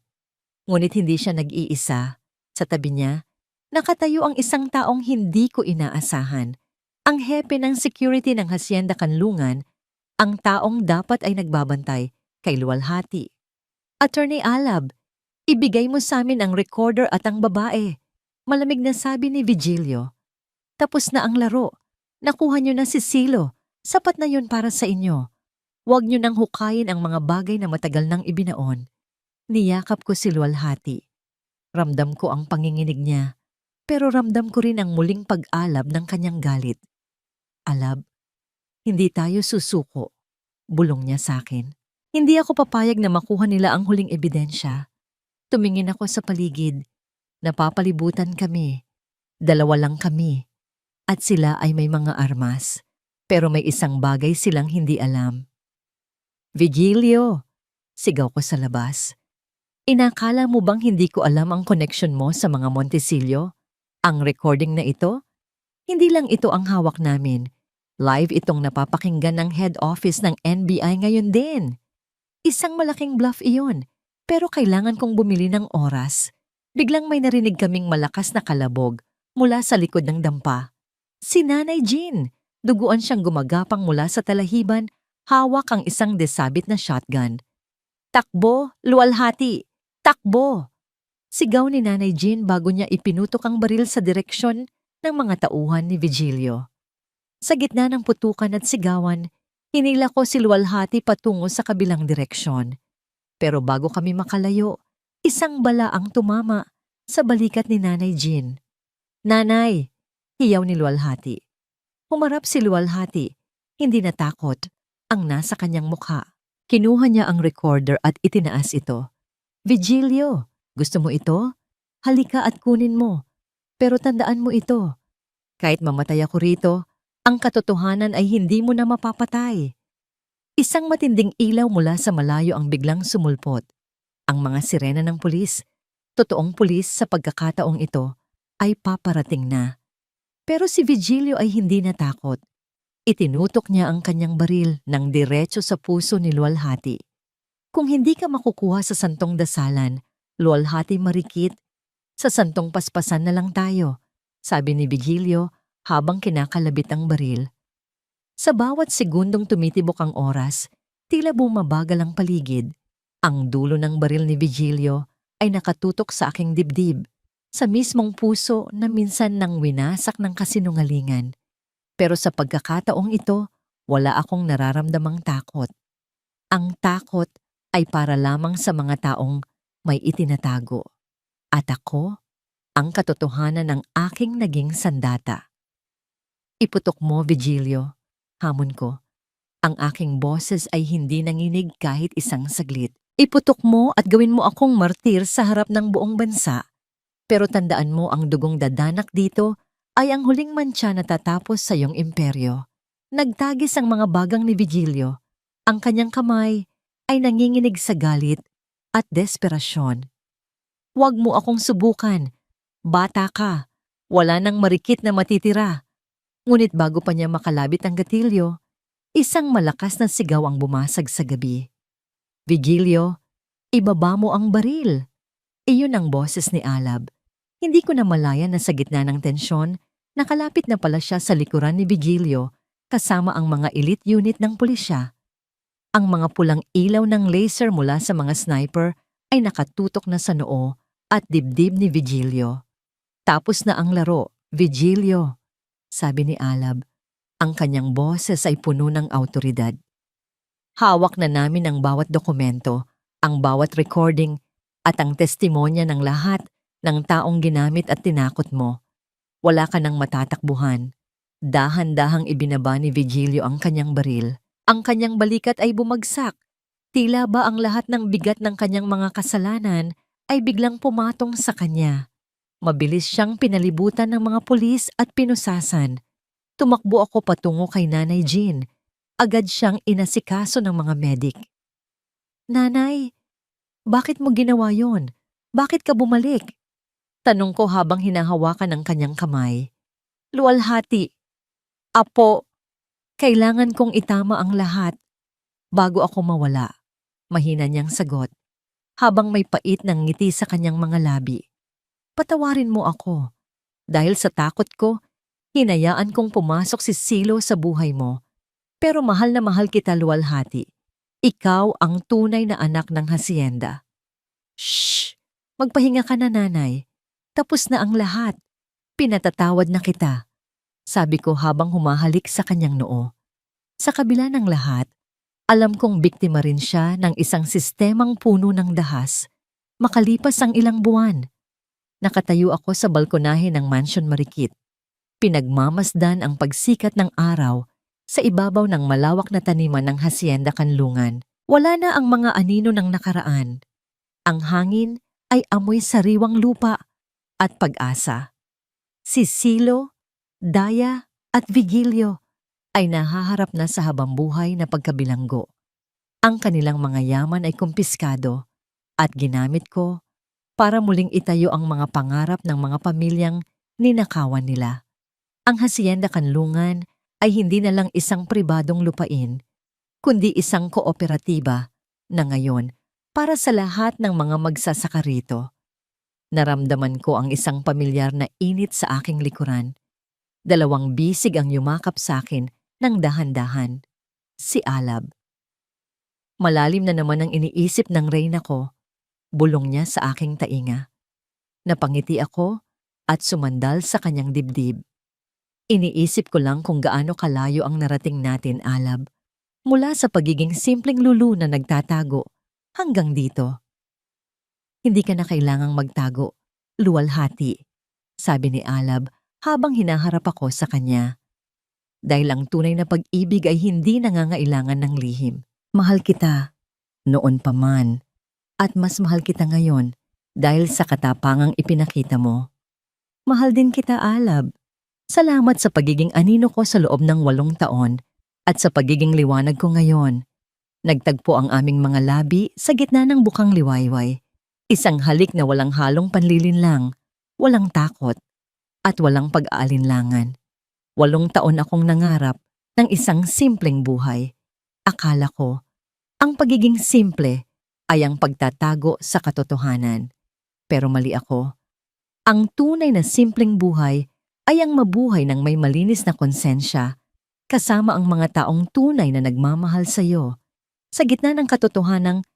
Ngunit hindi siya nag-iisa. Sa tabi niya, nakatayo ang isang taong hindi ko inaasahan. Ang hepe ng security ng Hacienda Kanlungan, ang taong dapat ay nagbabantay kay luwalhati. Attorney Alab, ibigay mo sa amin ang recorder at ang babae. Malamig na sabi ni Vigilio. Tapos na ang laro. Nakuha niyo na si Silo. Sapat na yun para sa inyo. Huwag niyo nang hukayin ang mga bagay na matagal nang ibinaon. Niyakap ko si luwalhati. Ramdam ko ang panginginig niya, pero ramdam ko rin ang muling pag-alab ng kanyang galit. Alab, hindi tayo susuko, bulong niya sa akin. Hindi ako papayag na makuha nila ang huling ebidensya. Tumingin ako sa paligid. Napapalibutan kami. 2 lang kami. At sila ay may mga armas. Pero may isang bagay silang hindi alam. Vigilio! Sigaw ko sa labas. Inakala mo bang hindi ko alam ang connection mo sa mga Montesillo? Ang recording na ito, hindi lang ito ang hawak namin. Live itong napapakinggan ng head office ng NBI ngayon din. Isang malaking bluff iyon, pero kailangan kong bumili ng oras. Biglang may narinig kaming malakas na kalabog mula sa likod ng dampa. Si Nanay Jean, duguan siyang gumagapang mula sa talahiban, hawak ang isang desabit na shotgun. Takbo, luwalhati! Takbo! Sigaw ni Nanay Jean bago niya ipinutok ang baril sa direksyon ng mga tauhan ni Vigilio. Sa gitna ng putukan at sigawan, hinila ko si luwalhati patungo sa kabilang direksyon. Pero bago kami makalayo, isang bala ang tumama sa balikat ni Nanay Jean. Nanay! Hiyaw ni luwalhati. Humarap si luwalhati, hindi natakot ang nasa kanyang mukha. Kinuha niya ang recorder at itinaas ito. Vigilio, gusto mo ito? Halika at kunin mo. Pero tandaan mo ito. Kahit mamatay ako rito, ang katotohanan ay hindi mo na mapapatay. Isang matinding ilaw mula sa malayo ang biglang sumulpot. Ang mga sirena ng pulis, totoong pulis sa pagkakataong ito, ay paparating na. Pero si Vigilio ay hindi natakot. Itinutok niya ang kanyang baril ng diretso sa puso ni luwalhati. Kung hindi ka makukuha sa santong dasalan, luwalhati marikit, sa santong paspasan na lang tayo, sabi ni Vigilio habang kinakalabit ang baril. Sa bawat segundong tumitibok ang oras, tila bumabagal ang paligid. Ang dulo ng baril ni Vigilio ay nakatutok sa aking dibdib, sa mismong puso na minsan nang winasak ng kasinungalingan. Pero sa pagkakataong ito, wala akong nararamdamang takot. Ang takot ay para lamang sa mga taong may itinatago. At ako, ang katotohanan ng aking naging sandata. Iputok mo, Vigilio, hamon ko. Ang aking boses ay hindi nanginig kahit isang saglit. Iputok mo at gawin mo akong martir sa harap ng buong bansa. Pero tandaan mo ang dugong dadanak dito ay ang huling mantsa na tatapos sa iyong imperyo. Nagtagis ang mga bagang ni Vigilio. Ang kanyang kamay ay nanginginig sa galit at desperasyon. Huwag mo akong subukan. Bata ka. Wala nang marikit na matitira. Ngunit bago pa niya makalabit ang gatilyo, isang malakas na sigaw ang bumasag sa gabi. Vigilio, ibaba mo ang baril. Iyon ang boses ni Alab. Hindi ko na malaya na sa gitna ng tensyon, nakalapit na pala siya sa likuran ni Vigilio kasama ang mga elite unit ng pulisya. Ang mga pulang ilaw ng laser mula sa mga sniper ay nakatutok na sa noo at dibdib ni Vigilio. Tapos na ang laro, Vigilio, sabi ni Alab. Ang kanyang boses ay puno ng awtoridad. Hawak na namin ang bawat dokumento, ang bawat recording, at ang testimonya ng lahat ng taong ginamit at tinakot mo. Wala ka nang matatakbuhan. Dahan-dahang ibinaba ni Vigilio ang kanyang baril. Ang kanyang balikat ay bumagsak. Tila ba ang lahat ng bigat ng kanyang mga kasalanan ay biglang pumatong sa kanya. Mabilis siyang pinalibutan ng mga pulis at pinusasan. Tumakbo ako patungo kay Nanay Jean. Agad siyang inasikaso ng mga medik. Nanay, bakit mo ginawa yon? Bakit ka bumalik? Tanong ko habang hinahawakan ng kanyang kamay. Luwalhati. Apo, kailangan kong itama ang lahat bago ako mawala. Mahina niyang sagot habang may pait ng ngiti sa kanyang mga labi. Patawarin mo ako. Dahil sa takot ko, hinayaan kong pumasok si Silo sa buhay mo. Pero mahal na mahal kita, luwalhati. Ikaw ang tunay na anak ng hasyenda. Shh! Magpahinga ka na, nanay. Tapos na ang lahat. Pinatatawad na kita. Sabi ko habang humahalik sa kanyang noo. Sa kabila ng lahat, alam kong biktima rin siya ng isang sistemang puno ng dahas. Makalipas ang ilang buwan, nakatayo ako sa balkonahe ng Mansion Marikit. Pinagmamasdan ang pagsikat ng araw sa ibabaw ng malawak na taniman ng Hacienda Kanlungan. Wala na ang mga anino ng nakaraan. Ang hangin ay amoy sariwang lupa at pag-asa. Si Silo, Daya at Vigilio ay nahaharap na sa habambuhay na pagkabilanggo. Ang kanilang mga yaman ay kumpiskado at ginamit ko para muling itayo ang mga pangarap ng mga pamilyang ninakawan nila. Ang Hacienda Kanlungan ay hindi na lang isang pribadong lupain, kundi isang kooperatiba na ngayon para sa lahat ng mga magsasaka rito. Naramdaman ko ang isang pamilyar na init sa aking likuran. 2 bisig ang yumakap sa akin ng dahan-dahan. Si Alab. Malalim na naman ang iniisip ng reyna ko. Bulong niya sa aking tainga. Napangiti ako at sumandal sa kanyang dibdib. Iniisip ko lang kung gaano kalayo ang narating natin, Alab. Mula sa pagiging simpleng lulu na nagtatago hanggang dito. Hindi ka na kailangang magtago, luwalhati, sabi ni Alab habang hinaharap ako sa kanya. Dahil ang tunay na pag-ibig ay hindi nangangailangan ng lihim. Mahal kita, noon pa man, at mas mahal kita ngayon dahil sa katapangang ipinakita mo. Mahal din kita, Alab. Salamat sa pagiging anino ko sa loob ng 8 taon at sa pagiging liwanag ko ngayon. Nagtagpo ang aming mga labi sa gitna ng bukang liwayway. Isang halik na walang halong panlilinlang, walang takot, at walang pag-aalinlangan. 8 taon akong nangarap ng isang simpleng buhay. Akala ko, ang pagiging simple ay ang pagtatago sa katotohanan. Pero mali ako. Ang tunay na simpleng buhay ay ang mabuhay ng may malinis na konsensya, kasama ang mga taong tunay na nagmamahal sa iyo, sa gitna ng katotohanang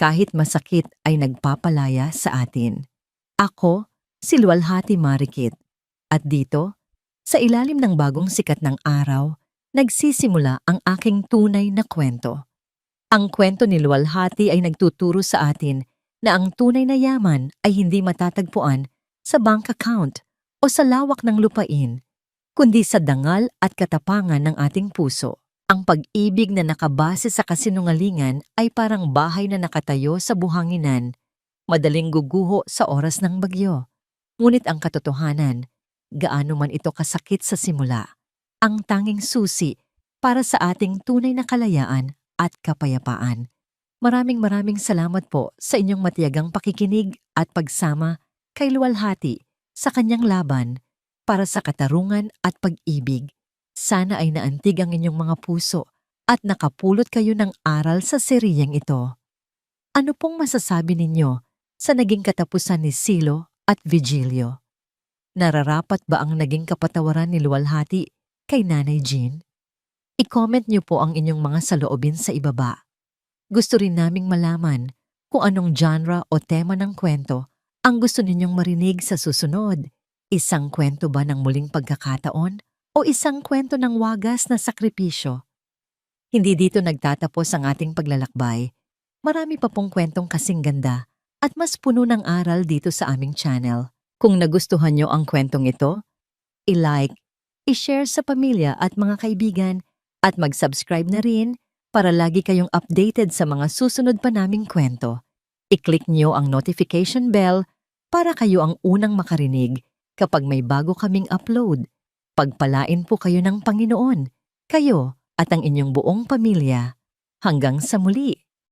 kahit masakit ay nagpapalaya sa atin. Ako, si Luwalhati Marikit, at dito, sa ilalim ng bagong sikat ng araw, nagsisimula ang aking tunay na kwento. Ang kwento ni Luwalhati ay nagtuturo sa atin na ang tunay na yaman ay hindi matatagpuan sa bank account o sa lawak ng lupain, kundi sa dangal at katapangan ng ating puso. Ang pag-ibig na nakabase sa kasinungalingan ay parang bahay na nakatayo sa buhanginan, madaling guguho sa oras ng bagyo. Ngunit ang katotohanan, gaano man ito kasakit sa simula, ang tanging susi para sa ating tunay na kalayaan at kapayapaan. Maraming salamat po sa inyong matiyagang pakikinig at pagsama kay Luwalhati sa kanyang laban para sa katarungan at pag-ibig. Sana ay naantig ang inyong mga puso at nakapulot kayo ng aral sa seriyeng ito. Ano pong masasabi ninyo sa naging katapusan ni Silo at Vigilio? Nararapat ba ang naging kapatawaran ni Luwalhati kay Nanay Jean? I-comment niyo po ang inyong mga saloobin sa ibaba. Gusto rin naming malaman kung anong genre o tema ng kwento ang gusto ninyong marinig sa susunod. Isang kwento ba ng muling pagkakataon o isang kwento ng wagas na sakripisyo? Hindi dito nagtatapos ang ating paglalakbay. Marami pa pong kwentong kasing ganda at mas puno ng aral dito sa aming channel. Kung nagustuhan nyo ang kwentong ito, i-like, i-share sa pamilya at mga kaibigan at mag-subscribe na rin para lagi kayong updated sa mga susunod pa naming kwento. I-click nyo ang notification bell para kayo ang unang makarinig kapag may bago kaming upload. Pagpalain po kayo ng Panginoon, kayo at ang inyong buong pamilya. Hanggang sa muli!